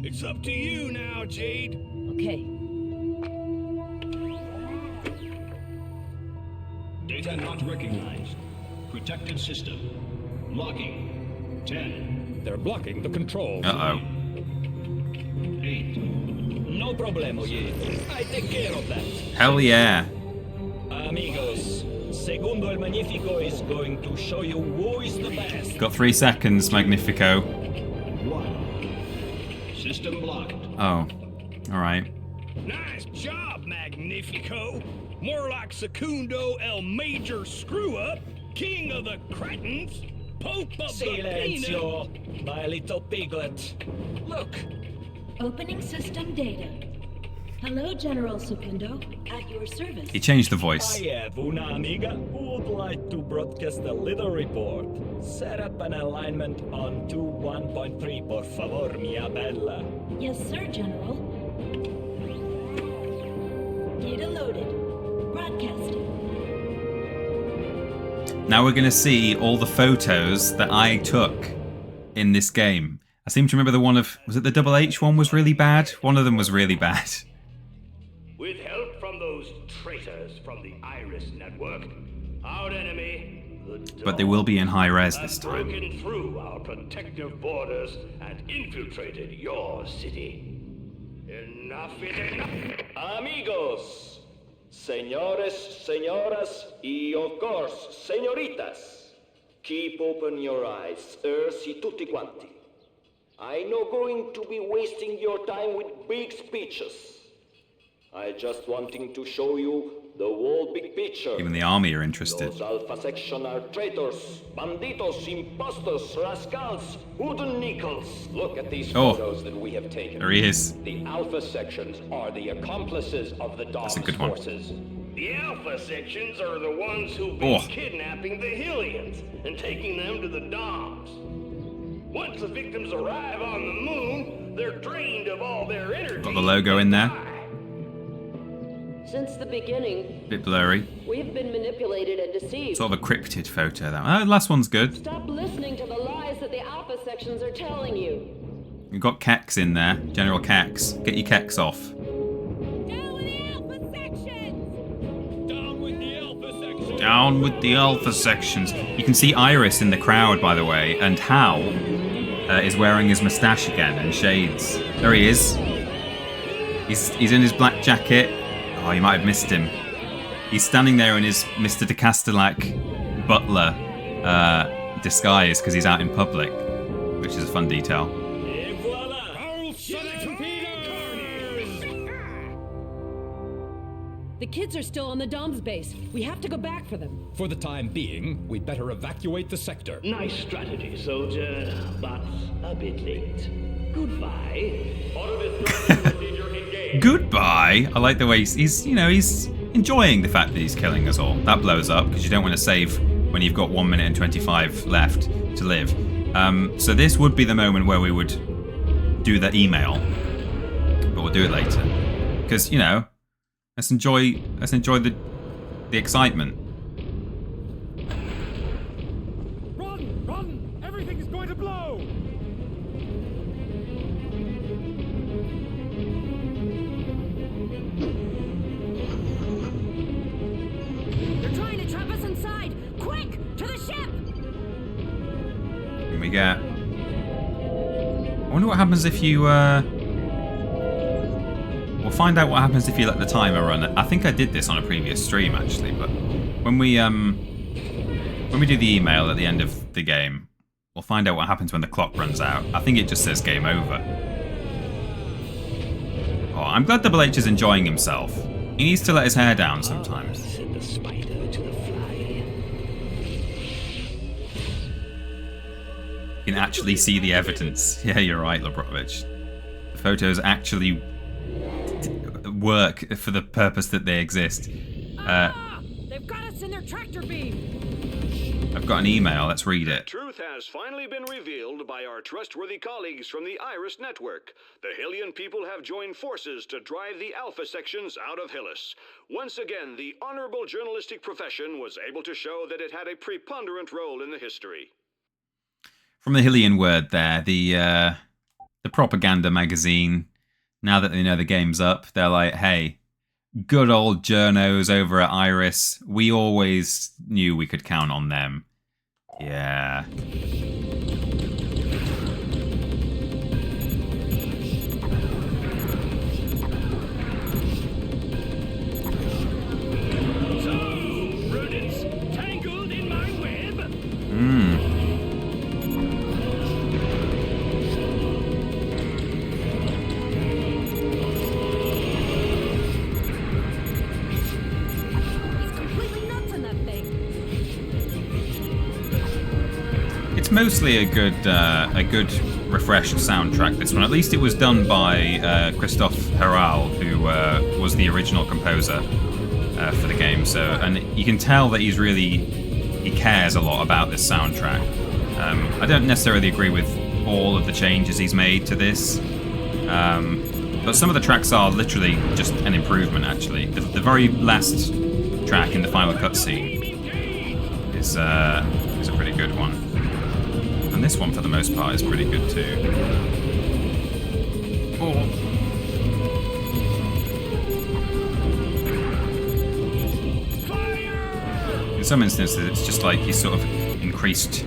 It's up to you now, Jade. Okay. Data not recognized. Protected system. Blocking. 10. They're blocking the controls. Uh-oh. 8. No problemo, I take care of that. Hell yeah. Amigos, Segundo el Magnifico is going to show you who is the best. Got 3 seconds, Magnifico. 1. System blocked. Oh. Alright. Nice job, Magnifico. More like Secundo el Major Screw-Up, King of the Cretins, Pope of Silenzio, my little piglet. Look. Opening system data. Hello, General Secundo. At your service. He changed the voice. I have una amiga who would like to broadcast a little report. Set up an alignment on 2.1.3, por favor, mia bella. Yes, sir, General. Data loaded. Broadcasting. Now we're going to see all the photos that I took in this game. I seem to remember the one of... Was it the Double H one was really bad? One of them was really bad. With help from those traitors from the Iris Network, our enemy, the But they will be in high res this has time. broken through our protective borders and infiltrated your city. Enough is enough. Amigos, señores, señoras, y of course, señoritas, keep open your eyes, si tutti quanti. I no going to be wasting your time with big speeches. I just wanting to show you the whole big picture. Even the army are interested. Those Alpha Section are traitors, banditos, imposters, rascals, wooden nickels. Look at these photos that we have taken. There he is. The Alpha Sections are the accomplices of the Dom's forces. The Alpha Sections are the ones who've been kidnapping the Hylians and taking them to the Doms. Once the victims arrive on the moon, they're drained of all their energy. Got the logo in there. Since the beginning, Bit blurry. we've been manipulated and deceived. Sort of a cryptid photo. That one. Oh, the last one's good. Stop listening to the lies that the Alpha Sections are telling you. You've got Kex in there. General Kex. Get your Kex off. Down with the Alpha Sections. You can see Iris in the crowd, by the way, and Hal is wearing his moustache again and shades. There he is. He's in his black jacket. Oh, you might have missed him. He's standing there in his Mr. de Castellac butler disguise because he's out in public, which is a fun detail. The kids are still on the Dom's base. We have to go back for them. For the time being, we'd better evacuate the sector. Nice strategy, soldier, but a bit late. Goodbye. Goodbye. I like the way he's enjoying the fact that he's killing us all. That blows up because you don't want to save when you've got 1 minute and 25 left to live. So this would be the moment where we would do the email, but we'll do it later because let's enjoy the excitement. Run! Everything is going to blow! They're trying to trap us inside! Quick! To the ship! Here we go. I wonder what happens if you We'll find out what happens if you let the timer run. I think I did this on a previous stream actually, but when we do the email at the end of the game, we'll find out what happens when the clock runs out. I think it just says game over. Oh, I'm glad Double H is enjoying himself. He needs to let his hair down sometimes. Send the spider to the fly. You can actually see the evidence. Yeah, you're right, Labrovich. The photos actually work for the purpose that they exist. They've got us in their tractor beam. I've got an email. Let's read it. Truth has finally been revealed by our trustworthy colleagues from the Iris Network. The Hylian people have joined forces to drive the Alpha Sections out of Hylis. Once again, the honorable journalistic profession was able to show that it had a preponderant role in the history. From the Hylian word there, the propaganda magazine, now that they know the game's up, they're like, hey, good old journos over at Iris. We always knew we could count on them. Yeah. It's mostly a good refreshed soundtrack, this one. At least it was done by Christophe Herral, who was the original composer for the game. So, and you can tell that he cares a lot about this soundtrack. I don't necessarily agree with all of the changes he's made to this, but some of the tracks are literally just an improvement. Actually, the very last track in the final cutscene is a pretty good one. And this one, for the most part, is pretty good too. Oh. In some instances, it's just like he's sort of increased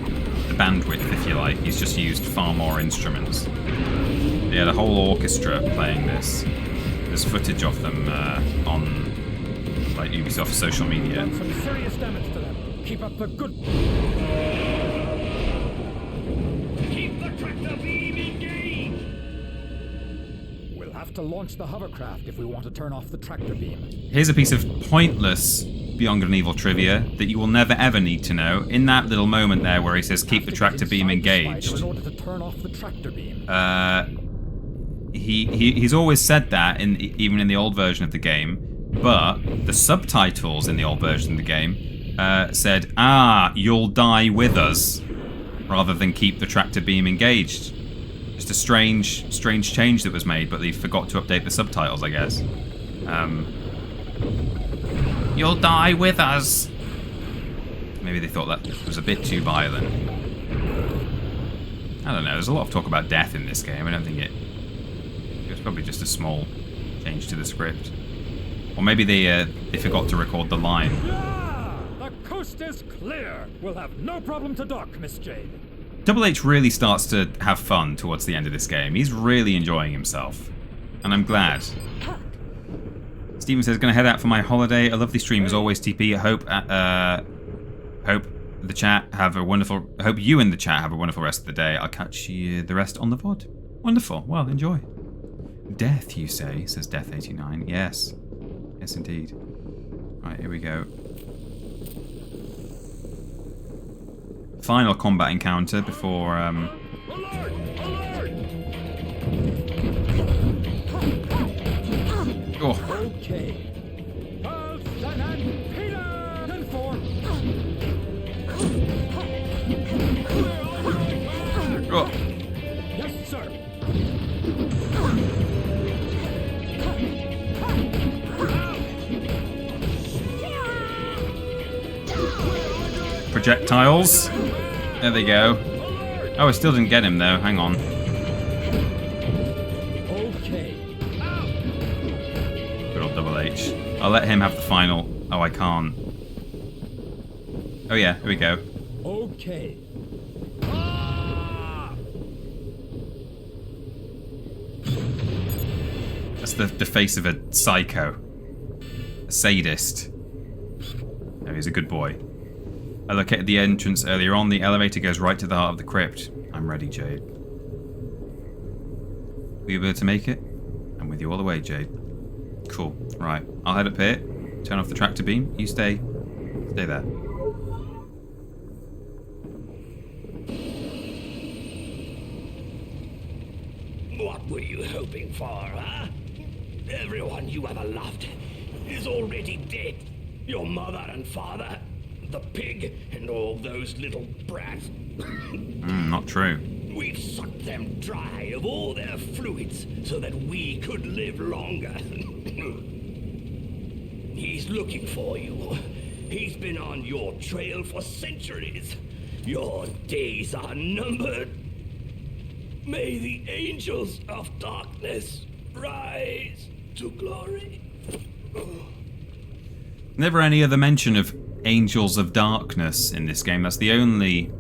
the bandwidth, if you like. He's just used far more instruments. He had a whole orchestra playing this. There's footage of them on like Ubisoft's social media. Done some serious damage to them. Keep up the good. To launch the hovercraft if we want to turn off the tractor beam. Here's a piece of pointless Beyond Good and Evil trivia that you will never ever need to know. In that little moment there where he says keep the tractor beam engaged, in order to turn off the tractor beam. He's always said that even in the old version of the game, but the subtitles in the old version of the game said, you'll die with us, rather than keep the tractor beam engaged. Just a strange change that was made, but they forgot to update the subtitles, I guess. You'll die with us. Maybe they thought that was a bit too violent. I don't know. There's a lot of talk about death in this game. I don't think it was probably just a small change to the script, or maybe they forgot to record the line. Yeah! The coast is clear. We'll have no problem to dock, Miss Jade. Double H really starts to have fun towards the end of this game. He's really enjoying himself, and I'm glad. Steven says, "Gonna head out for my holiday. A lovely stream as always, TP. Hope the chat have a wonderful. Hope you in the chat have a wonderful rest of the day. I'll catch you the rest on the VOD. Wonderful. Well, enjoy. Death, you say?" Says Death89. Yes, yes, indeed. Right, here we go. Final combat encounter before Oh. Okay. Oh. Yes, sir. Projectiles. There they go. Oh, I still didn't get him though. Hang on. Okay. Good old Double H. I'll let him have the final. Oh, I can't. Oh yeah, here we go. Okay. That's the face of a psycho. A sadist. No, he's a good boy. I located the entrance earlier on. The elevator goes right to the heart of the crypt. I'm ready, Jade. Will you be able to make it? I'm with you all the way, Jade. Cool. Right. I'll head up here. Turn off the tractor beam. You stay there. What were you hoping for, huh? Everyone you ever loved is already dead. Your mother and father, the pig, and all those little brats. Not true. We've sucked them dry of all their fluids so that we could live longer. He's looking for you. He's been on your trail for centuries. Your days are numbered. May the angels of darkness rise to glory. Never any other mention of Angels of Darkness in this game. It's the only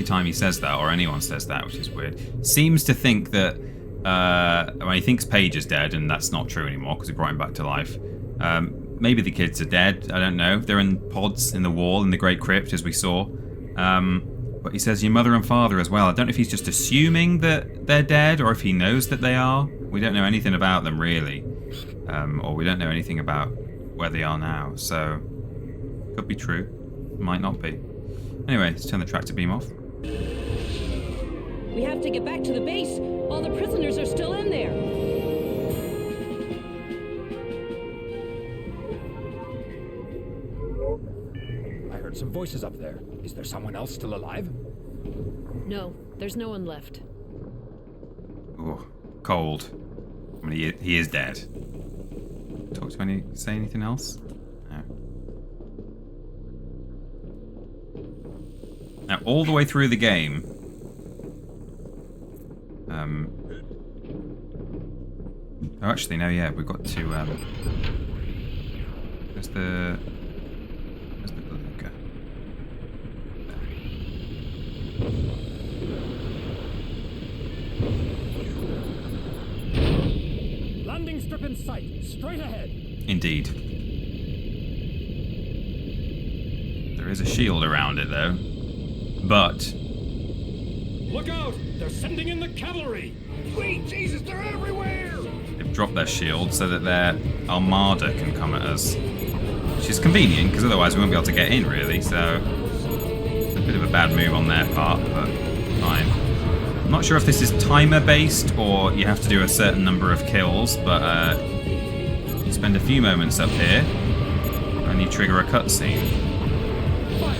time he says that, or anyone says that, which is weird. Seems to think that he thinks Paige is dead, and that's not true anymore because he brought him back to life. Maybe the kids are dead. I don't know. They're in pods in the wall in the Great Crypt, as we saw. But he says your mother and father as well. I don't know if he's just assuming that they're dead, or if he knows that they are. We don't know anything about them really, or we don't know anything about where they are now. So could be true, might not be. Anyway, let's turn the tractor beam off. We have to get back to the base. All the prisoners are still in there. I heard some voices up there. Is there someone else still alive? No, there's no one left. Oh, cold. I mean, he is dead. Say anything else? No. Now, all the way through the game, oh, actually, no, yeah, we've got to, where's the beluga? Landing strip in sight, straight ahead. Indeed. There is a shield around it, though. But... Look out! They're sending in the cavalry! Sweet Jesus, they're everywhere! they've dropped their shield so that their armada can come at us. Which is convenient, because otherwise we won't be able to get in, really, so... It's a bit of a bad move on their part, but fine. I'm not sure if this is timer-based, or you have to do a certain number of kills, but you spend a few moments up here, and you trigger a cutscene. I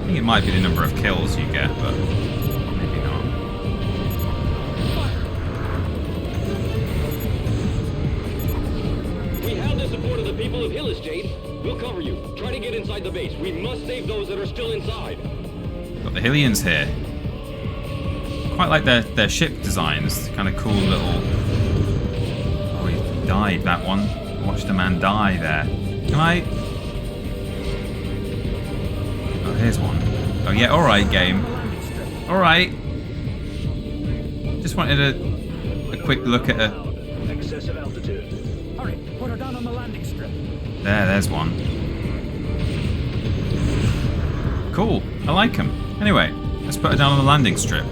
think it might be the number of kills you get, but maybe not. We have the support of the people of Hillis, Jade. We'll cover you. Try to get inside the base. We must save those that are still inside. Got the Hylians here. Quite like their ship designs. Kind of cool little... Oh, he died, that one. Watched a man die there. Can I... Oh, here's one. Oh, yeah, alright, game. Alright. Just wanted a quick look at a... Excessive altitude. Hurry, put her down on the landing strip. There's one. Cool. I like him. Anyway, let's put her down on the landing strip.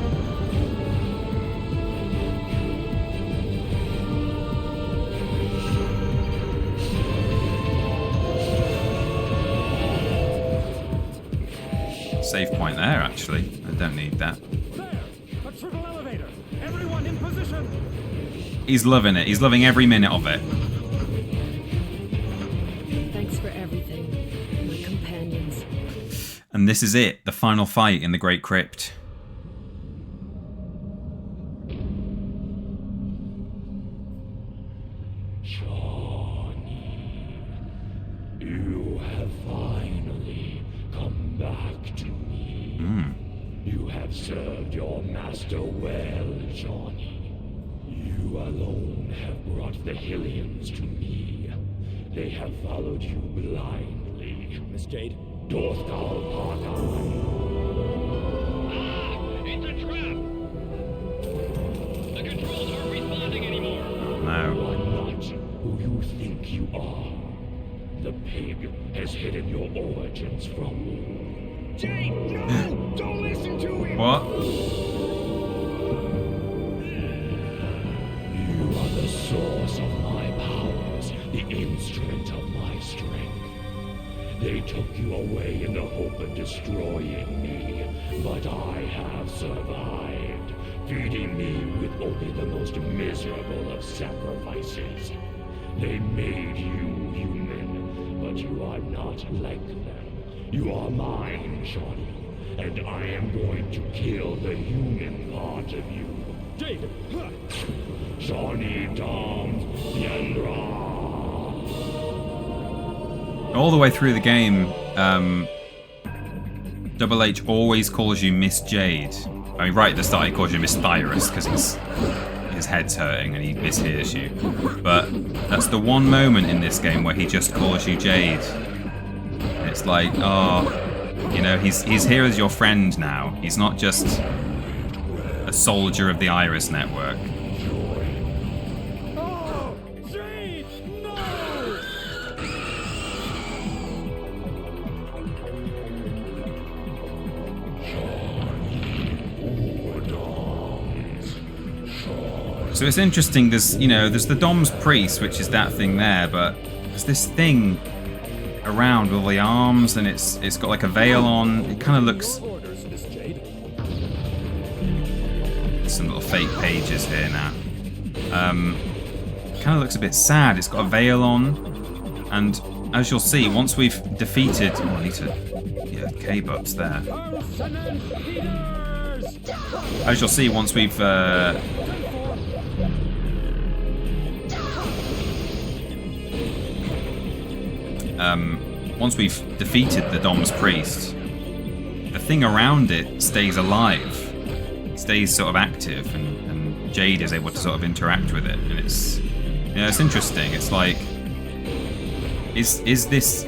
Save point there, actually. I don't need that. There! A triple elevator! Everyone in position! He's loving it. He's loving every minute of it. Thanks for everything, my companions. And this is it. The final fight in the Great Crypt. Johnny, you have finally come back to me. You have served your master well, Johnny. You alone have brought the Hylians to me. They have followed you blindly. Miss Jade? Dorthgal Parker. It's a trap! The controls aren't responding anymore. No. You are not who you think you are. The pig has hidden your origins from you. Jade, no! Don't listen to him! What? You are the source of my powers, the instrument of my strength. They took you away in the hope of destroying me, but I have survived, feeding me with only the most miserable of sacrifices. They made you human, but you are not like them. You are mine, Johnny, and I am going to kill the human part of you. Jade! Johnny Dom Yendra. All the way through the game, Double H always calls you Miss Jade. I mean, right at the start he calls you Miss Thyrus because he's his head's hurting and he mishears you. But that's the one moment in this game where he just calls you Jade. It's like, oh, you know, he's here as your friend now. He's not just a soldier of the Iris Network. Oh, Jade, no! So it's interesting, there's the Dom's Priest, which is that thing there, but there's this thing around with all the arms, and it's got like a veil on. It kind of looks... Some little fake pages here now. Kind of looks a bit sad. It's got a veil on, and as you'll see, once we've defeated... Oh, I need to... Yeah, K-But's there. As you'll see, once we've... once we've defeated the Dom's Priest, the thing around it stays alive, stays sort of active, and Jade is able to sort of interact with it, and it's interesting. It's like, is this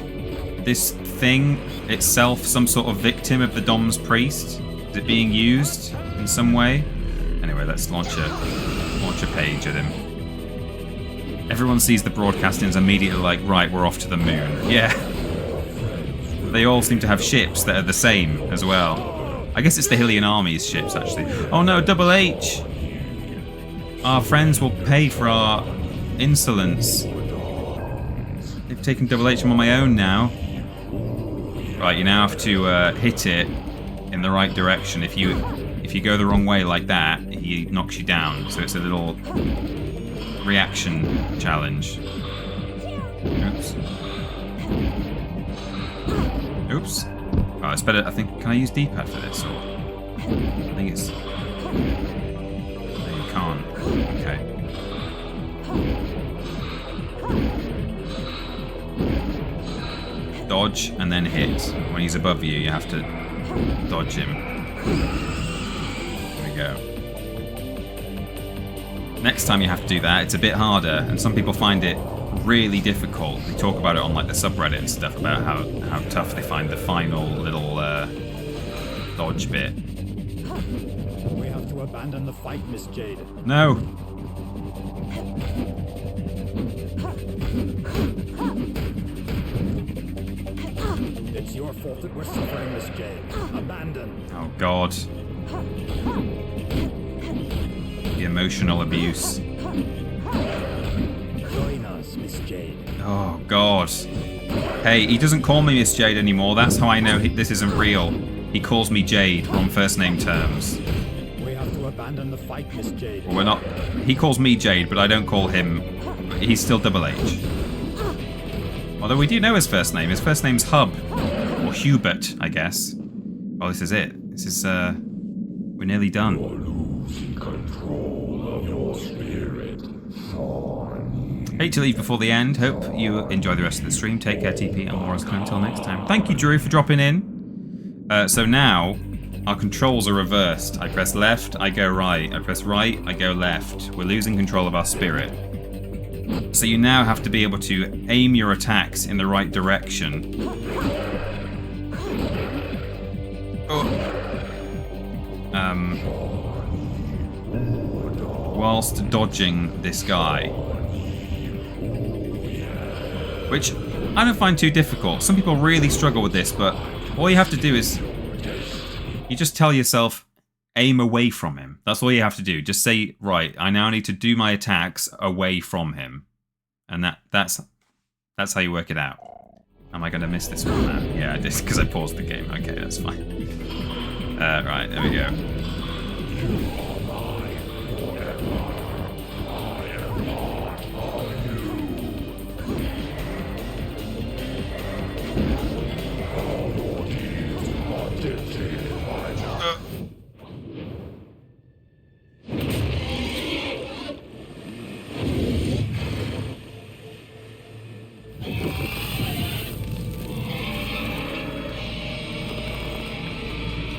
thing itself some sort of victim of the Dom's Priest? Is it being used in some way? Anyway, let's launch a page at him. Everyone sees the broadcasting and is immediately like, right, we're off to the moon. Yeah. They all seem to have ships that are the same as well. I guess it's the Hylian army's ships, actually. Oh no, Double H! Our friends will pay for our insolence. They've taken Double H. I'm on my own now. Right, you now have to hit it in the right direction. If you go the wrong way like that, he knocks you down. So it's a little... reaction challenge. Oops. Oops. Oh, it's better. I think. Can I use D-pad for this? Or I think it's. No, you can't. Okay. Dodge and then hit. When he's above you, you have to dodge him. There we go. Next time you have to do that, it's a bit harder, and some people find it really difficult. They talk about it on like the subreddit and stuff about how tough they find the final little dodge bit. We have to abandon the fight, Miss Jade. No. It's your fault that we're suffering, Miss Jade. Abandon. Oh God. The emotional abuse. Join us, Miss Jade. Oh God. Hey, he doesn't call me Miss Jade anymore. That's how I know this isn't real. He calls me Jade. We're on first name terms. We have to abandon the fight, Miss Jade. Well, we're not. He calls me Jade, but I don't call him. He's still Double H. Although we do know his first name. His first name's Hub. Or Hubert, I guess. Oh, this is it. This is, we're nearly done. Losing control of your spirit, Thorn. Hate to leave before the end. Hope you enjoy the rest of the stream. Take care, TP, and more is coming until next time. Thank you, Drew, for dropping in. So now, our controls are reversed. I press left, I go right. I press right, I go left. We're losing control of our spirit. So you now have to be able to aim your attacks in the right direction. Whilst dodging this guy. Which I don't find too difficult. Some people really struggle with this, but all you have to do is you just tell yourself, aim away from him. That's all you have to do. Just say, right, I now need to do my attacks away from him. And that's how you work it out. Am I going to miss this one now? Yeah, just because I paused the game. Okay, that's fine. Right, there we go.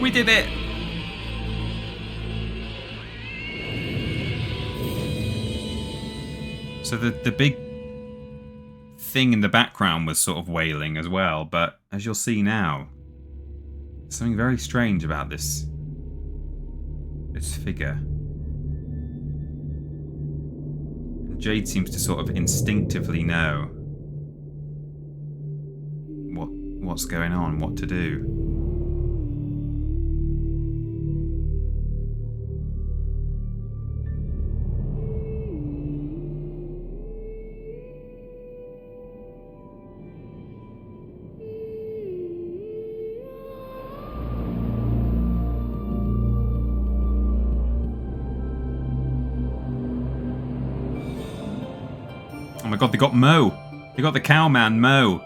We did it! So the big thing in the background was sort of wailing as well, but as you'll see now, there's something very strange about this figure. And Jade seems to sort of instinctively know what's going on, what to do. Oh my god, they got Mo. They got the cowman, Mo.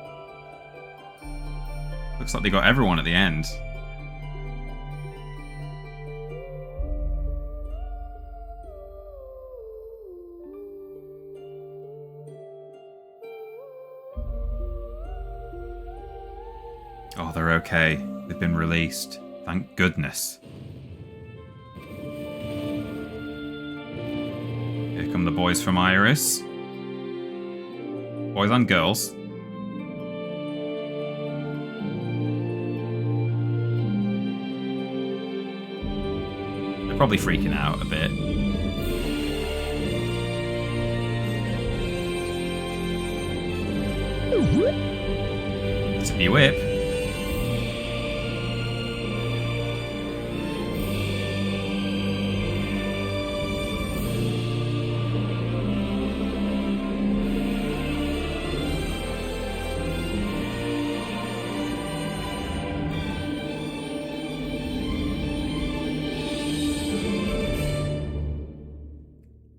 Looks like they got everyone at the end. Oh, they're okay. They've been released. Thank goodness. Here come the boys from Iris. Boys and girls. They're probably freaking out a bit. It's a new whip.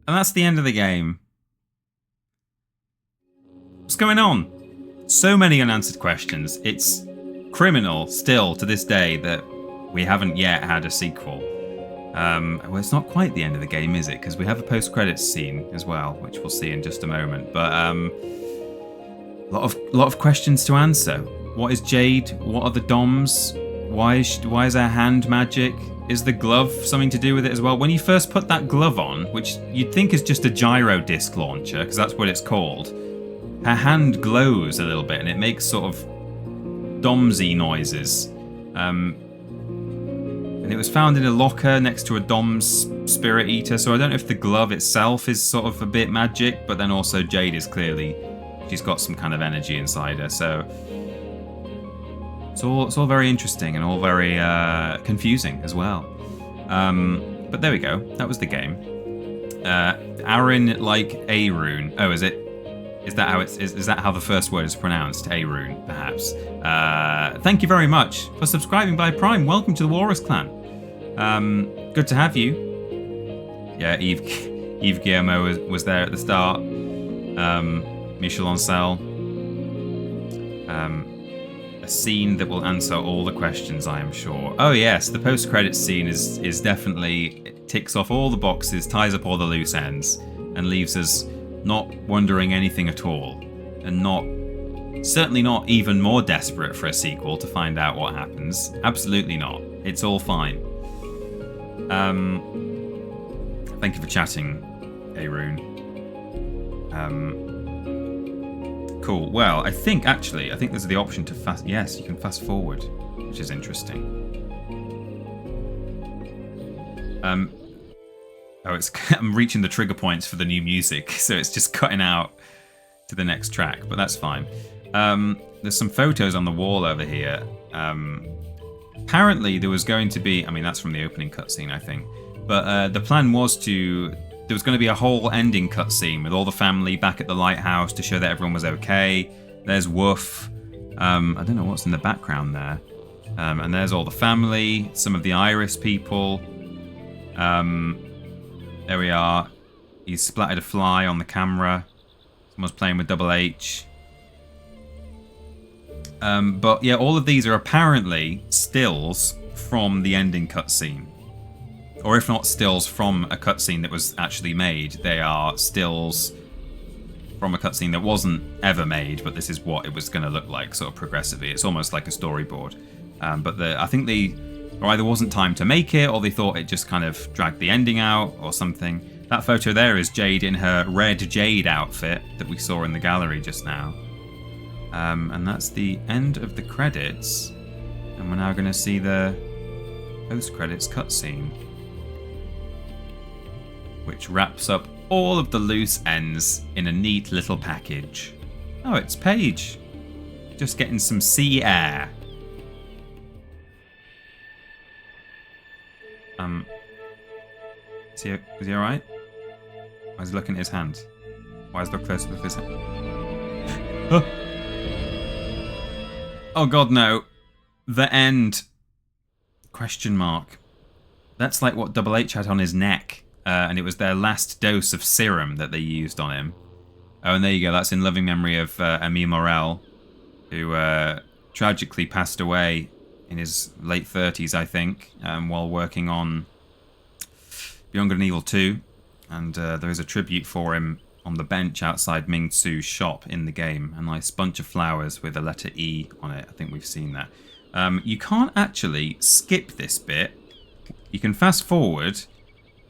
And that's the end of the game. What's going on? So many unanswered questions. It's criminal still to this day that we haven't yet had a sequel. Well, it's not quite the end of the game, is it? Because we have a post-credits scene as well, which we'll see in just a moment. But a lot of questions to answer. What is Jade? What are the DOMs? Why is her hand magic? Is the glove something to do with it as well? When you first put that glove on, which you'd think is just a gyro disc launcher, because that's what it's called, her hand glows a little bit and it makes sort of domsy noises. And it was found in a locker next to a Dom's spirit eater, so I don't know if the glove itself is sort of a bit magic, but then also Jade is clearly, she's got some kind of energy inside her, so it's all very interesting and all very confusing as well. But there we go. That was the game. Aaron like Arun. Oh, is it? Is that how is that how the first word is pronounced? Arun, perhaps. Thank you very much for subscribing by Prime. Welcome to the Walrus Clan. Good to have you. Yeah, Yves Guillermo was there at the start. Michel Ancel. A scene that will answer all the questions, I am sure. Oh yes, the post-credits scene is definitely, it ticks off all the boxes, ties up all the loose ends, and leaves us not wondering anything at all, and certainly not even more desperate for a sequel to find out what happens. Absolutely not. It's all fine. Thank you for chatting, Arun. Cool. Well, I think there's the option to fast. Yes, you can fast forward, which is interesting. I'm reaching the trigger points for the new music, so it's just cutting out to the next track, but that's fine. There's some photos on the wall over here. Apparently, there was going to be. I mean, that's from the opening cutscene, I think. But the plan was there was going to be a whole ending cutscene with all the family back at the lighthouse to show that everyone was okay. There's Woof. I don't know what's in the background there. And there's all the family, some of the Iris people. There we are. He's splattered a fly on the camera. Someone's playing with Double H. But yeah, all of these are apparently stills from the ending cutscene. Or if not stills from a cutscene that was actually made, they are stills from a cutscene that wasn't ever made, but this is what it was going to look like, sort of progressively. It's almost like a storyboard. But I think or either wasn't time to make it, or they thought it just kind of dragged the ending out, or something. That photo there is Jade in her red Jade outfit that we saw in the gallery just now. And that's the end of the credits. And we're now going to see the post-credits cutscene, which wraps up all of the loose ends in a neat little package. Oh, it's Paige. Just getting some sea air. Is he alright? Why is he looking at his hand? Why is there close up of his hand? Oh god, no. The end. Question mark. That's like what Double H had on his neck. And it was their last dose of serum that they used on him. Oh, and there you go. That's in loving memory of Ami Morel, who tragically passed away in his late 30s, I think, while working on Beyond Good and Evil 2. And there is a tribute for him on the bench outside Ming Tsu's shop in the game. A nice bunch of flowers with a letter E on it. I think we've seen that. You can't actually skip this bit. You can fast forward,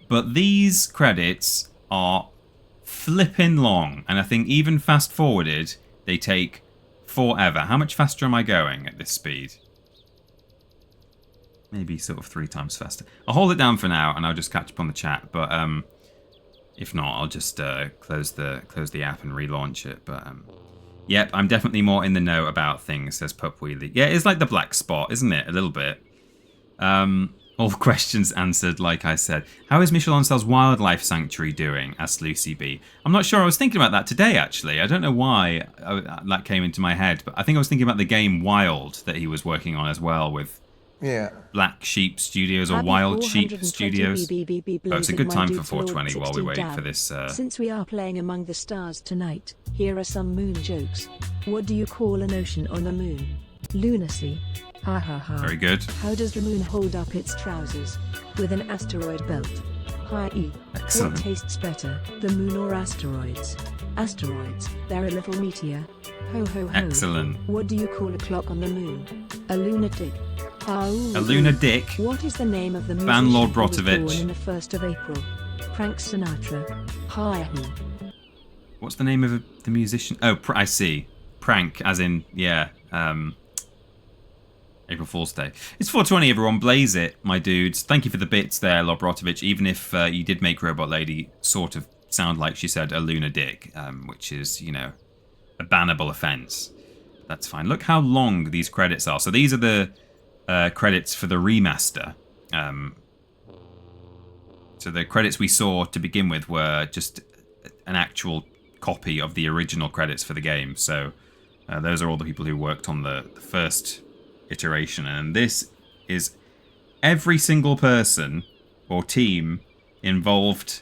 but these credits are flipping long. And I think even fast forwarded, they take forever. How much faster am I going at this speed? Maybe sort of 3 times faster. I'll hold it down for now, and I'll just catch up on the chat. But if not, I'll just close the app and relaunch it. But yep, I'm definitely more in the know about things, says Pup Wheelie. Yeah, it's like the black spot, isn't it? A little bit. All questions answered, like I said. How is Michel Ancel's Wildlife Sanctuary doing? Asked Lucy B. I'm not sure. I was thinking about that today, actually. I don't know why that came into my head, but I think I was thinking about the game Wild that he was working on as well with Black Sheep Studios or Wild Sheep Studios. Oh, it's a good time for 420 while we wait for this. Since we are playing Among the Stars tonight, here are some moon jokes. What do you call an ocean on the moon? Lunacy. Ha ha ha. Very good. How does the moon hold up its trousers? With an asteroid belt. Hi E. Excellent. What tastes better, the moon or asteroids? Asteroids. They're a little meteor. Ho ho ho. Excellent. What do you call a clock on the moon? A lunatic. A lunatic. What is the name of the musician Ban Lord who was Brotovich. born on the 1st of April? Frank Sinatra. Hi who. What's the name of the musician? Oh, I see. Prank, as in, yeah. April Fool's Day. It's 420, everyone. Blaze it, my dudes. Thank you for the bits there, Lord Brotovich. Even if you did make Robot Lady sort of sound like she said a lunatic, which is, you know, a bannable offence. That's fine. Look how long these credits are. So these are the credits for the remaster. So the credits we saw to begin with were just an actual copy of the original credits for the game. So those are all the people who worked on the first iteration. And this is every single person or team involved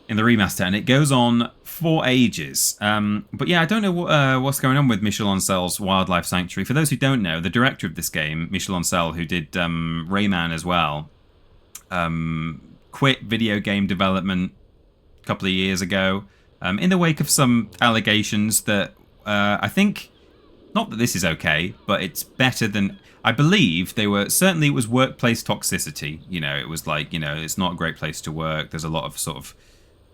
in the remaster, and it goes on for ages. But yeah, I don't know what's going on with Michel Ancel's Wildlife Sanctuary. For those who don't know, the director of this game, Michel Ancel, who did Rayman as well, quit video game development a couple of years ago in the wake of some allegations that I think, not that this is okay, but it's better than, I believe they were, certainly it was workplace toxicity. You know, it was like, you know, it's not a great place to work. There's a lot of sort of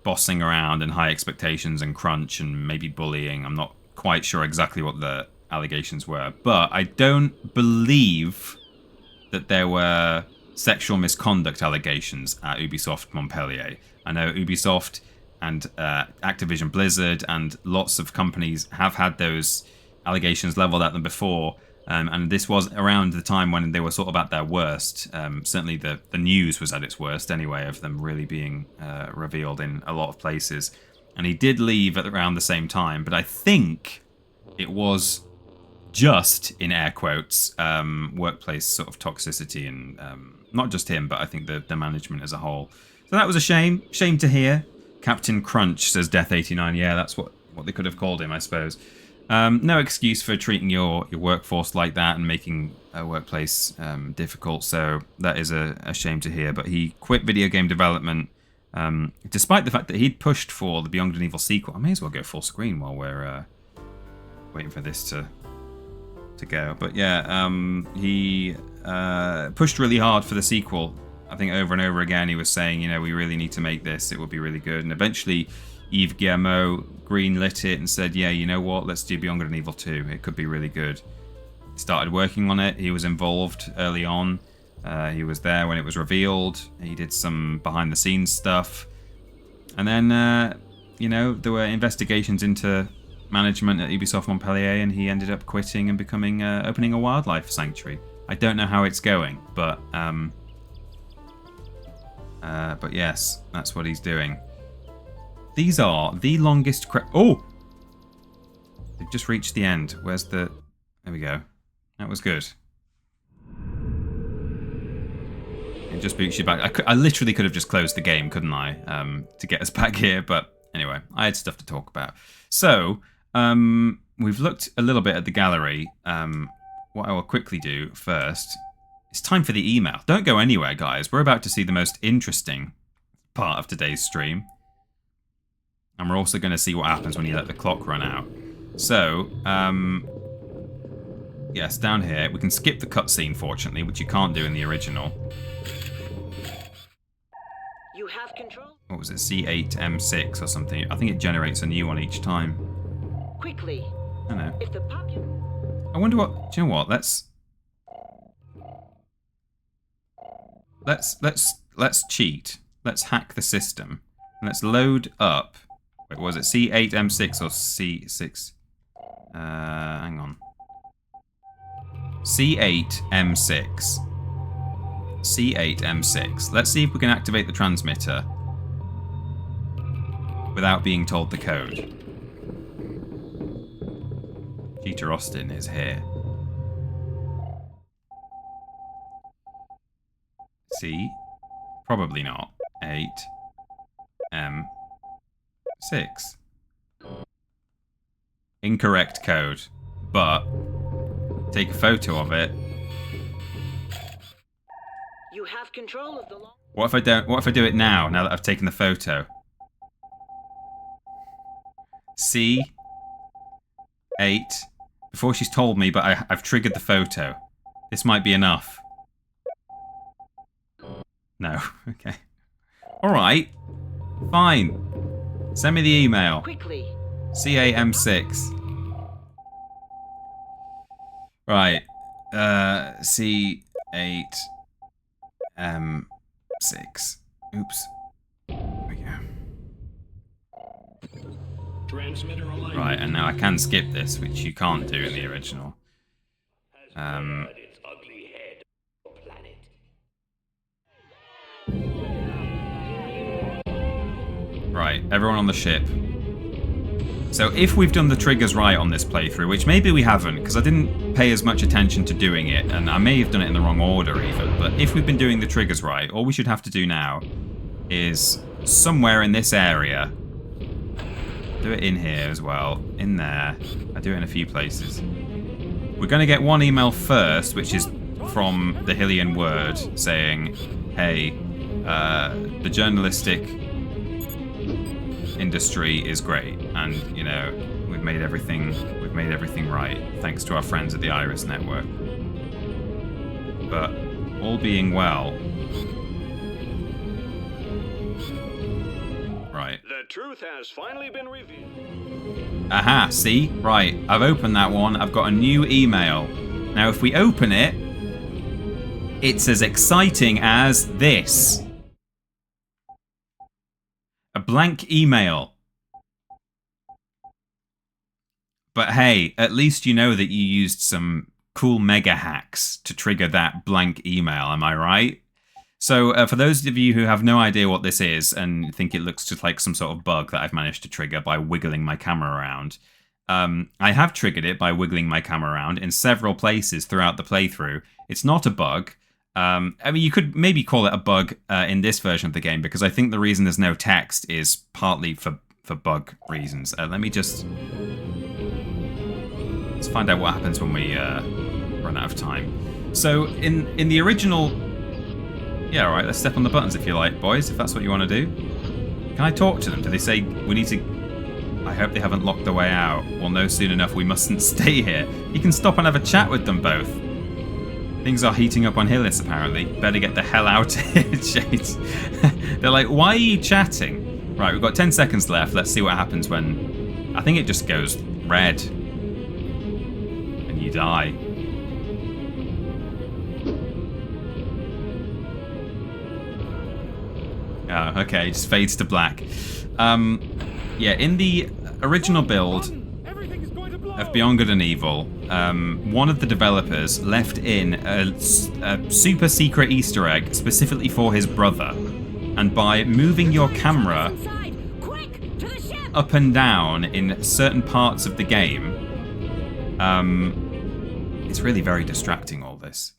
bossing around and high expectations and crunch and maybe bullying. I'm not quite sure exactly what the allegations were, but I don't believe that there were sexual misconduct allegations at Ubisoft Montpellier. I know Ubisoft and Activision Blizzard and lots of companies have had those allegations leveled at them before, and this was around the time when they were sort of at their worst. Certainly the news was at its worst anyway, of them really being revealed in a lot of places. And he did leave at around the same time, but I think it was just, in air quotes, workplace sort of toxicity, and not just him, but I think the management as a whole. So that was a shame. Shame to hear. Captain Crunch, says Death89. Yeah, that's what they could have called him, I suppose. No excuse for treating your workforce like that and making a workplace difficult, so that is a shame to hear. But he quit video game development despite the fact that he'd pushed for the Beyond Good and Evil sequel. I may as well go full screen while we're waiting for this to go. But yeah, he pushed really hard for the sequel I think over and over again he was saying, you know, we really need to make this. It would be really good. And eventually Yves Guillemot greenlit it and said, yeah, you know what? Let's do Beyond Good and Evil 2. It could be really good. He started working on it. He was involved early on. He was there when it was revealed. He did some behind-the-scenes stuff. And then, you know, there were investigations into management at Ubisoft Montpellier, and he ended up quitting and becoming opening a wildlife sanctuary. I don't know how it's going, but yes, that's what he's doing. These are the longest oh! They've just reached the end. Where's the... There we go. That was good. It just boots you back. I literally could have just closed the game, couldn't I? To get us back here, but anyway, I had stuff to talk about. So, we've looked a little bit at the gallery. What I will quickly do first, it's time for the email. Don't go anywhere, guys. We're about to see the most interesting part of today's stream. And we're also going to see what happens when you let the clock run out. So, yes, down here, we can skip the cutscene, fortunately, which you can't do in the original. You have control? What was it, C8M6 or something? I think it generates a new one each time. Quickly. I know. If the I wonder what... Do you know what? Let's cheat. Let's hack the system. Let's load up... Wait, was it C8M6 or C6? Hang on. C8M6. C8M6. Let's see if we can activate the transmitter without being told the code. Cheater Austin is here. C. Probably not. 8M6. Incorrect code, but take a photo of it. You have control of the long... What if I don't? What if I do it now that I've taken the photo? C8. Before she's told me, but I've triggered the photo. This might be enough. No. Okay. All right. Fine. Send me the email. Quickly. C8M6. Right. C8M6. Oops. There we go. Right, and now I can skip this, which you can't do in the original. Right, everyone on the ship. So if we've done the triggers right on this playthrough, which maybe we haven't, because I didn't pay as much attention to doing it, and I may have done it in the wrong order even, but if we've been doing the triggers right, all we should have to do now is somewhere in this area. Do it in here as well, in there. I do it in a few places. We're going to get one email first, which is from the Hylian Word, saying, hey, the journalistic industry is great, and you know we've made everything right thanks to our friends at the Iris Network. But all being well, right? The truth has finally been revealed. Aha! See, right? I've opened that one. I've got a new email. Now, if we open it, it's as exciting as this. A blank email. But hey, at least you know that you used some cool mega hacks to trigger that blank email, am I right? So for those of you who have no idea what this is and think it looks just like some sort of bug that I've managed to trigger by wiggling my camera around, I have triggered it by wiggling my camera around in several places throughout the playthrough. It's not a bug. I mean, you could maybe call it a bug in this version of the game, because I think the reason there's no text is partly for bug reasons. Let me just... Let's find out what happens when we run out of time. So, in the original... Yeah, alright, let's step on the buttons if you like, boys, if that's what you want to do. Can I talk to them? Do they say we need to... I hope they haven't locked the way out. We'll know soon enough we mustn't stay here. You can stop and have a chat with them both. Things are heating up on Hillis, apparently. Better get the hell out of here, Shades. They're like, why are you chatting? Right, we've got 10 seconds left. Let's see what happens when... I think it just goes red. And you die. Oh, okay, just fades to black. Yeah, in the original build of Beyond Good and Evil, one of the developers left in a super secret Easter egg specifically for his brother. And by moving your camera up and down in certain parts of the game, it's really very distracting, all this.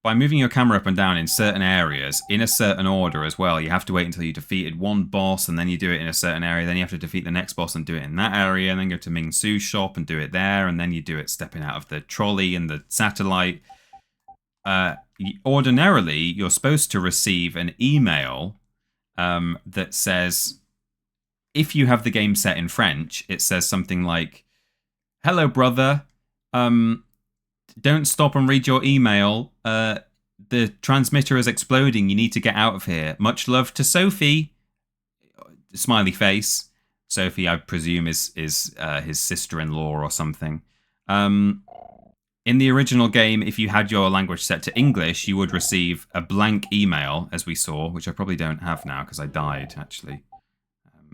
By moving your camera up and down in certain areas, in a certain order as well, you have to wait until you defeated one boss, and then you do it in a certain area, then you have to defeat the next boss and do it in that area, and then go to Ming Su's shop and do it there, and then you do it stepping out of the trolley and the satellite. Ordinarily, you're supposed to receive an email that says, if you have the game set in French, it says something like, "Hello, brother. Don't stop and read your email. The transmitter is exploding. You need to get out of here. Much love to Sophie." Smiley face. Sophie, I presume, is his sister-in-law or something. In the original game, if you had your language set to English, you would receive a blank email, as we saw, which I probably don't have now because I died, actually.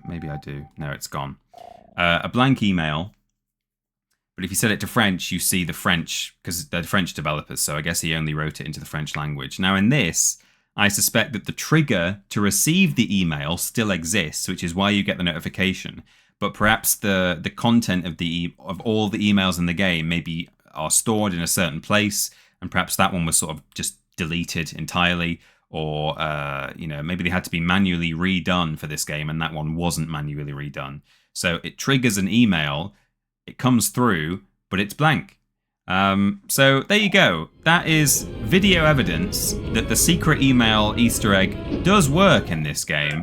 Maybe I do. No, it's gone. A blank email. But if you set it to French, you see the French, because they're French developers, so I guess he only wrote it into the French language. Now in this, I suspect that the trigger to receive the email still exists, which is why you get the notification. But perhaps the content of all the emails in the game maybe are stored in a certain place, and perhaps that one was sort of just deleted entirely, or maybe they had to be manually redone for this game, and that one wasn't manually redone. So it triggers an email. It comes through, but it's blank. So there you go. That is video evidence that the secret email Easter egg does work in this game.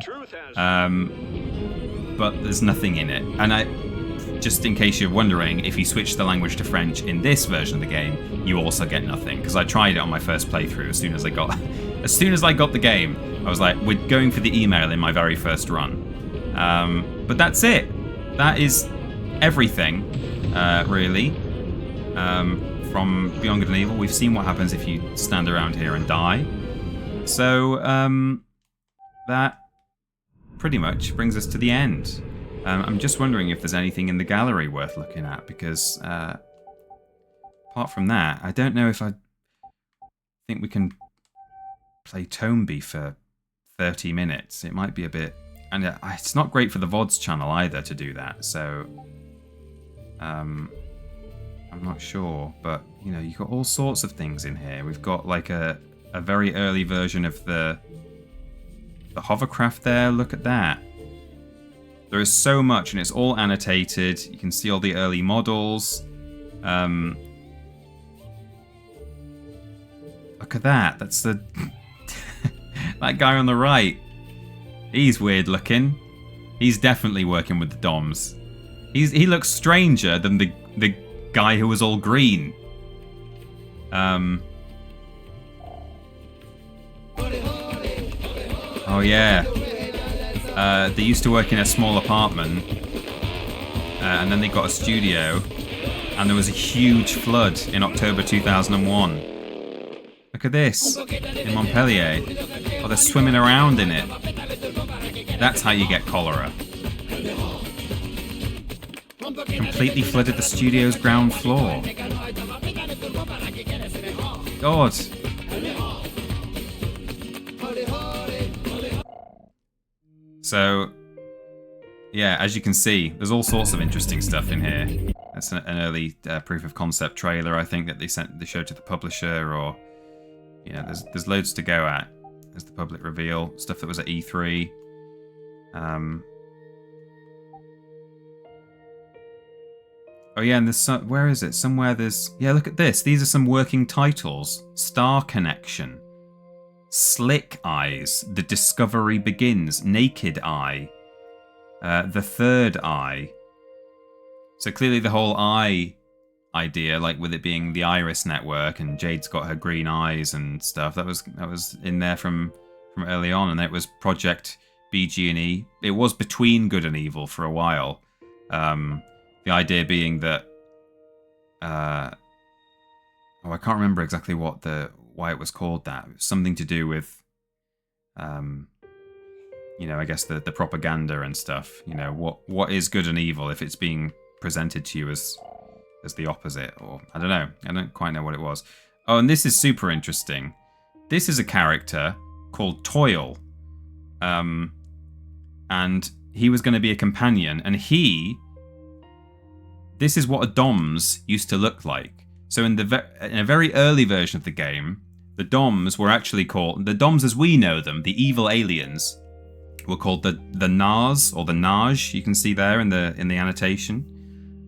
But there's nothing in it. And just in case you're wondering, if you switch the language to French in this version of the game, you also get nothing. Because I tried it on my first playthrough as soon as I got the game. I was like, we're going for the email in my very first run. But that's it. That is everything, really, from Beyond Good and Evil. We've seen what happens if you stand around here and die. So that pretty much brings us to the end. I'm just wondering if there's anything in the gallery worth looking at, because apart from that, I don't know if I think we can play Tomby for 30 minutes. It might be a bit... And it's not great for the VODs channel either to do that, so... I'm not sure, but you've got all sorts of things in here. We've got like a very early version of the hovercraft there. Look at that. There is so much, and it's all annotated. You can see all the early models. Look at that. That's the that guy on the right. He's weird looking. He's definitely working with the DOMs. He looks stranger than the guy who was all green. Oh yeah. They used to work in a small apartment, and then they got a studio, and there was a huge flood in October 2001. Look at this in Montpellier. Oh, they're swimming around in it. That's how you get cholera. Completely flooded the studio's ground floor. God. So, yeah, as you can see, there's all sorts of interesting stuff in here. That's an early proof of concept trailer, I think, that they showed to the publisher, or there's loads to go at. There's the public reveal, stuff that was at E3. Oh yeah, and there's where is it? Somewhere there's... Yeah, look at this. These are some working titles. Star Connection. Slick Eyes. The Discovery Begins. Naked Eye. The Third Eye. So clearly the whole eye idea, like with it being the Iris network and Jade's got her green eyes and stuff. That was in there from early on, and it was Project BG&E. It was between good and evil for a while. The idea being that I can't remember exactly why it was called that. It was something to do with I guess the propaganda and stuff. What is good and evil if it's being presented to you as the opposite, or I don't know. I don't quite know what it was. Oh, and this is super interesting. This is a character called Toil. And he was going to be a companion, and this is what a DOMS used to look like. So in a very early version of the game, the DOMS were actually called, the DOMS as we know them, the evil aliens, were called the Nars, or the Naj, you can see there in the annotation.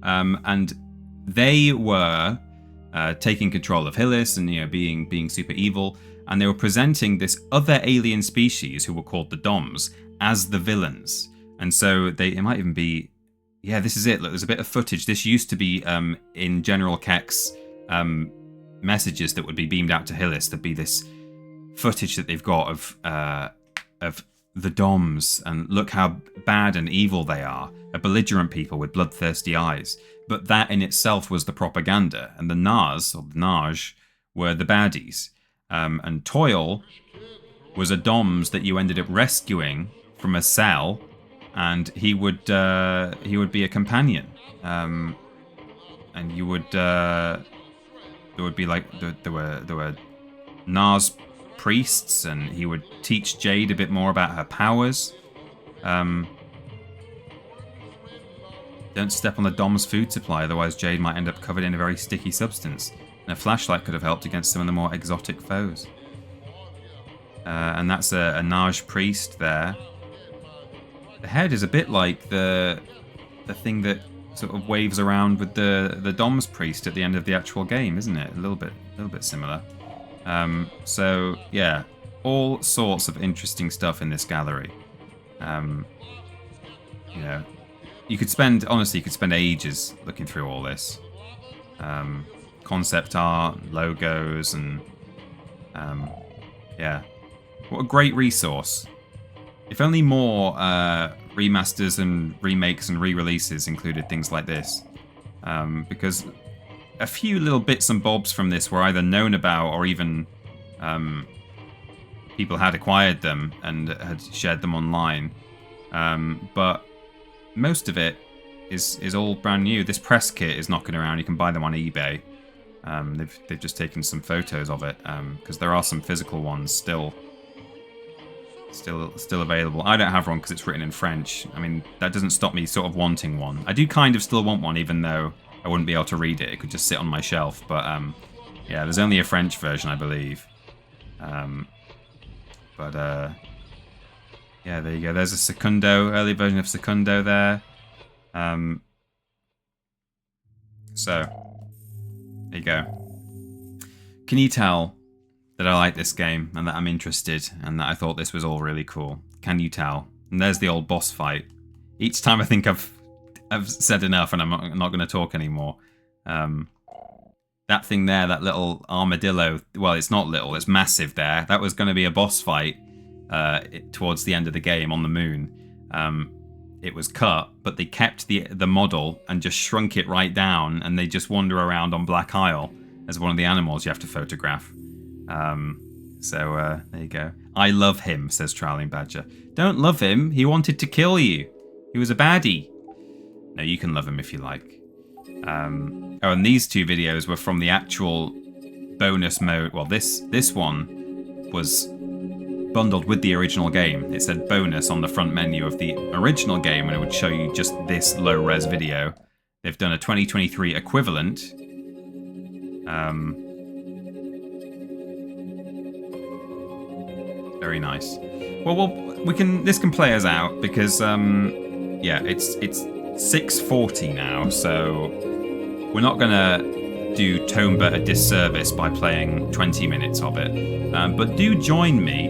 And they were taking control of Hillis and being super evil, and they were presenting this other alien species who were called the DOMS as the villains. And so it might even be, yeah, this is it. Look, there's a bit of footage. This used to be in General Keck's messages that would be beamed out to Hillis. There'd be this footage that they've got of the DOMS, and look how bad and evil they are. A belligerent people with bloodthirsty eyes. But that in itself was the propaganda, and the Nars, or the Naj, were the baddies. And Toil was a DOMS that you ended up rescuing from a cell, and he would be a companion. And you would there would be like there were Nars priests, and he would teach Jade a bit more about her powers. Don't step on the DOM's food supply, otherwise Jade might end up covered in a very sticky substance. And a flashlight could have helped against some of the more exotic foes. And that's a Naj priest there. The head is a bit like the thing that sort of waves around with the DOM's priest at the end of the actual game, isn't it? A little bit similar. So yeah, all sorts of interesting stuff in this gallery. You could spend ages looking through all this. Concept art, logos, and yeah. What a great resource. If only more remasters and remakes and re-releases included things like this. Because a few little bits and bobs from this were either known about, or even people had acquired them and had shared them online. But most of it is all brand new. This press kit is knocking around. You can buy them on eBay. They've just taken some photos of it, because there are some physical ones still available. I don't have one because it's written in French. I mean, that doesn't stop me sort of wanting one. I do kind of still want one, even though I wouldn't be able to read it. It could just sit on my shelf. But yeah, there's only a French version, I believe. Yeah, there you go. There's a Secundo, early version of Secundo there. So, there you go. Can you tell that I like this game and that I'm interested and that I thought this was all really cool? Can you tell? And there's the old boss fight. Each time I think I've said enough and I'm not going to talk anymore. That thing there, that little armadillo, well, it's not little, it's massive there. That was going to be a boss fight towards the end of the game on the moon. It was cut, but they kept the model and just shrunk it right down, and they just wander around on Black Isle as one of the animals you have to photograph. So there you go. I love him, says Trowling Badger. Don't love him, he wanted to kill you. He was a baddie. No, you can love him if you like. Oh, and these two videos were from the actual bonus mode. Well, this one was bundled with the original game. It said bonus on the front menu of the original game, and it would show you just this low-res video. They've done a 2023 equivalent. Very nice. Well, this can play us out because yeah, it's 6:40 now, so we're not gonna do Tomba a disservice by playing 20 minutes of it. But do join me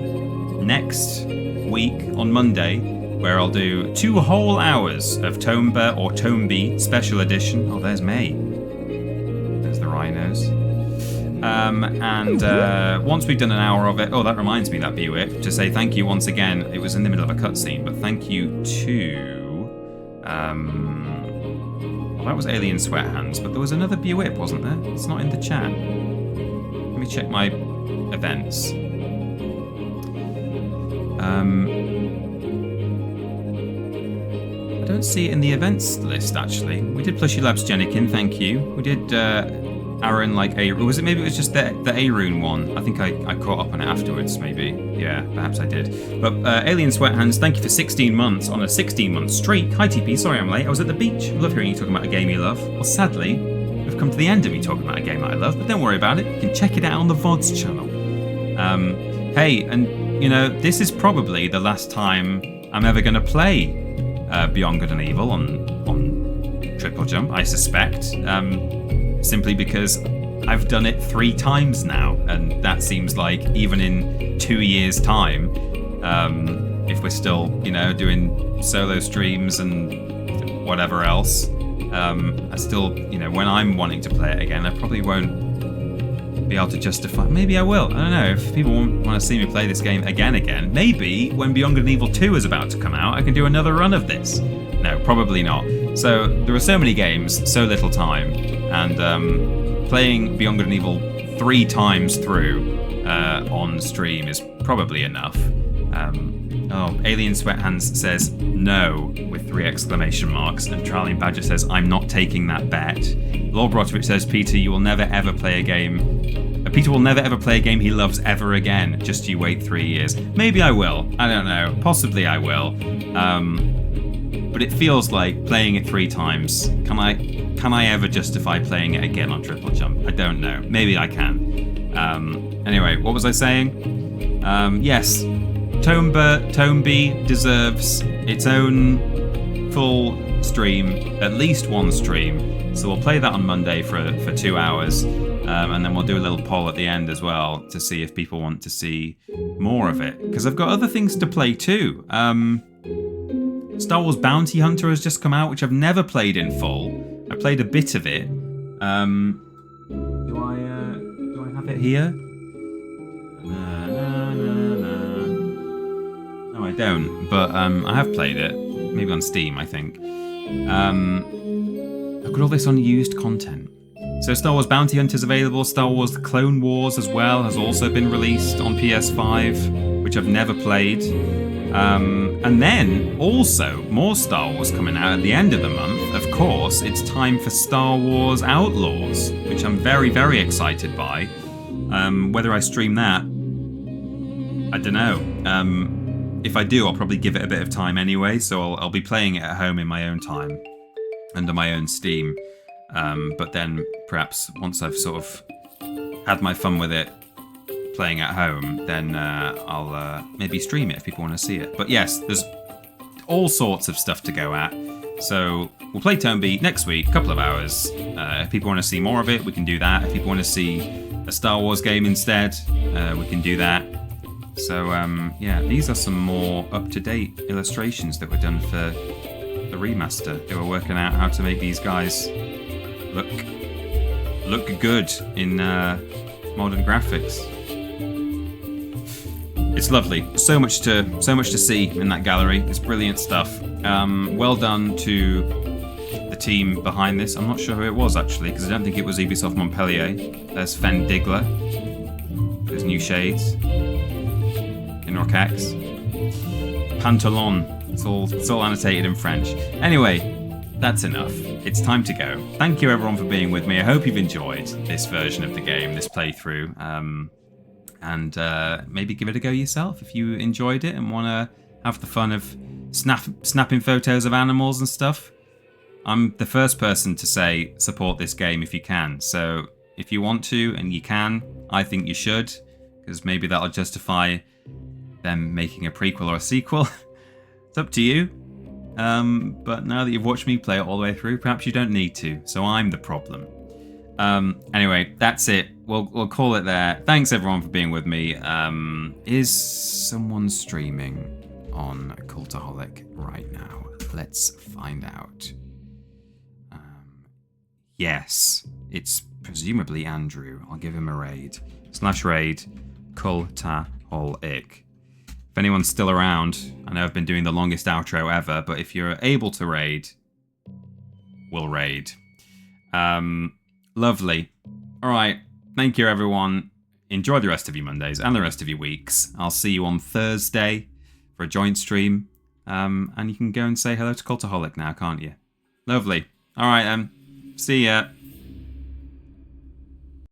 next week on Monday, where I'll do 2 whole hours of Tomba or Tombi Special Edition. Oh, there's May. rhinos. And once we've done an hour of it, that reminds me, that BWIP, to say thank you once again. It was in the middle of a cutscene, but thank you to that was Alien Sweat Hands, but there was another BWIP, wasn't there? It's not in the chat. Let me check my events. I don't see it in the events list, actually. We did Plushy Labs Jennikin, thank you. We did Aaron like A. Was it? Maybe it was just the A-Rune one. I think I caught up on it afterwards, maybe. Yeah, perhaps I did. But Alien Sweat Hands, thank you for 16 months on a 16-month streak. Hi TP, sorry I'm late. I was at the beach. I love hearing you talking about a game you love. Well, sadly, we've come to the end of me talking about a game that I love, but don't worry about it. You can check it out on the VODs channel. Hey, and you know, this is probably the last time I'm ever going to play Beyond Good and Evil on TripleJump, I suspect. Simply because I've done it 3 times now, and that seems like even in 2 years' time, if we're still, doing solo streams and whatever else, I still, when I'm wanting to play it again, I probably won't be able to justify. Maybe I will. I don't know. If people want to see me play this game again, maybe when Beyond Good and Evil 2 is about to come out, I can do another run of this. No, probably not. So there are so many games, so little time, and playing Beyond Good and Evil 3 times through on stream is probably enough. Alien Sweat Hands says no with 3 exclamation marks, and Charlie Badger says I'm not taking that bet. Lord Brotovich says Peter, you will never ever play a game. Peter will never ever play a game he loves ever again. Just you wait 3 years. Maybe I will. I don't know. Possibly I will. But it feels like playing it 3 times. Can I ever justify playing it again on TripleJump? I don't know. Maybe I can. Anyway, what was I saying? Yes, Tomeby deserves its own full stream, at least one stream. So we'll play that on Monday for 2 hours, and then we'll do a little poll at the end as well to see if people want to see more of it. Because I've got other things to play too. Star Wars Bounty Hunter has just come out, which I've never played in full. I played a bit of it. Do I have it here? No, I don't. But I have played it. Maybe on Steam, I think. I've got all this unused content. So Star Wars Bounty Hunter is available. Star Wars The Clone Wars as well has also been released on PS5, which I've never played. And then also more Star Wars coming out at the end of the month. Of course, it's time for Star Wars Outlaws, which I'm very, very excited by. Whether I stream that, I don't know. If I do, I'll probably give it a bit of time anyway, so I'll be playing it at home in my own time, under my own steam. But then perhaps once I've sort of had my fun with it, playing at home, then I'll maybe stream it if people want to see it. But yes, there's all sorts of stuff to go at. So we'll play Tomeby next week, a couple of hours. If people want to see more of it, we can do that. If people want to see a Star Wars game instead, we can do that. So yeah, these are some more up-to-date illustrations that were done for the remaster. They were working out how to make these guys look good in modern graphics. It's lovely. So much to see in that gallery. It's brilliant stuff. Well done to the team behind this. I'm not sure who it was actually, because I don't think it was Ubisoft Montpellier. There's Fen Digler. There's New Shades. Inrocax. Pantalon. It's all annotated in French. Anyway, that's enough. It's time to go. Thank you everyone for being with me. I hope you've enjoyed this version of the game, this playthrough. And maybe give it a go yourself if you enjoyed it and want to have the fun of snapping photos of animals and stuff. I'm the first person to say support this game if you can. So if you want to and you can, I think you should, because maybe that'll justify them making a prequel or a sequel. It's up to you. But now that you've watched me play it all the way through, perhaps you don't need to. So I'm the problem. Anyway, that's it. We'll call it there. Thanks everyone for being with me. Is someone streaming on Cultaholic right now? Let's find out. Yes. It's presumably Andrew. I'll give him a raid. /raid Kultaholic. If anyone's still around, I know I've been doing the longest outro ever, but if you're able to raid, we'll raid. Lovely. All right. Thank you, everyone. Enjoy the rest of your Mondays and the rest of your weeks. I'll see you on Thursday for a joint stream. And you can go and say hello to Cultaholic now, can't you? Lovely. All right, see ya.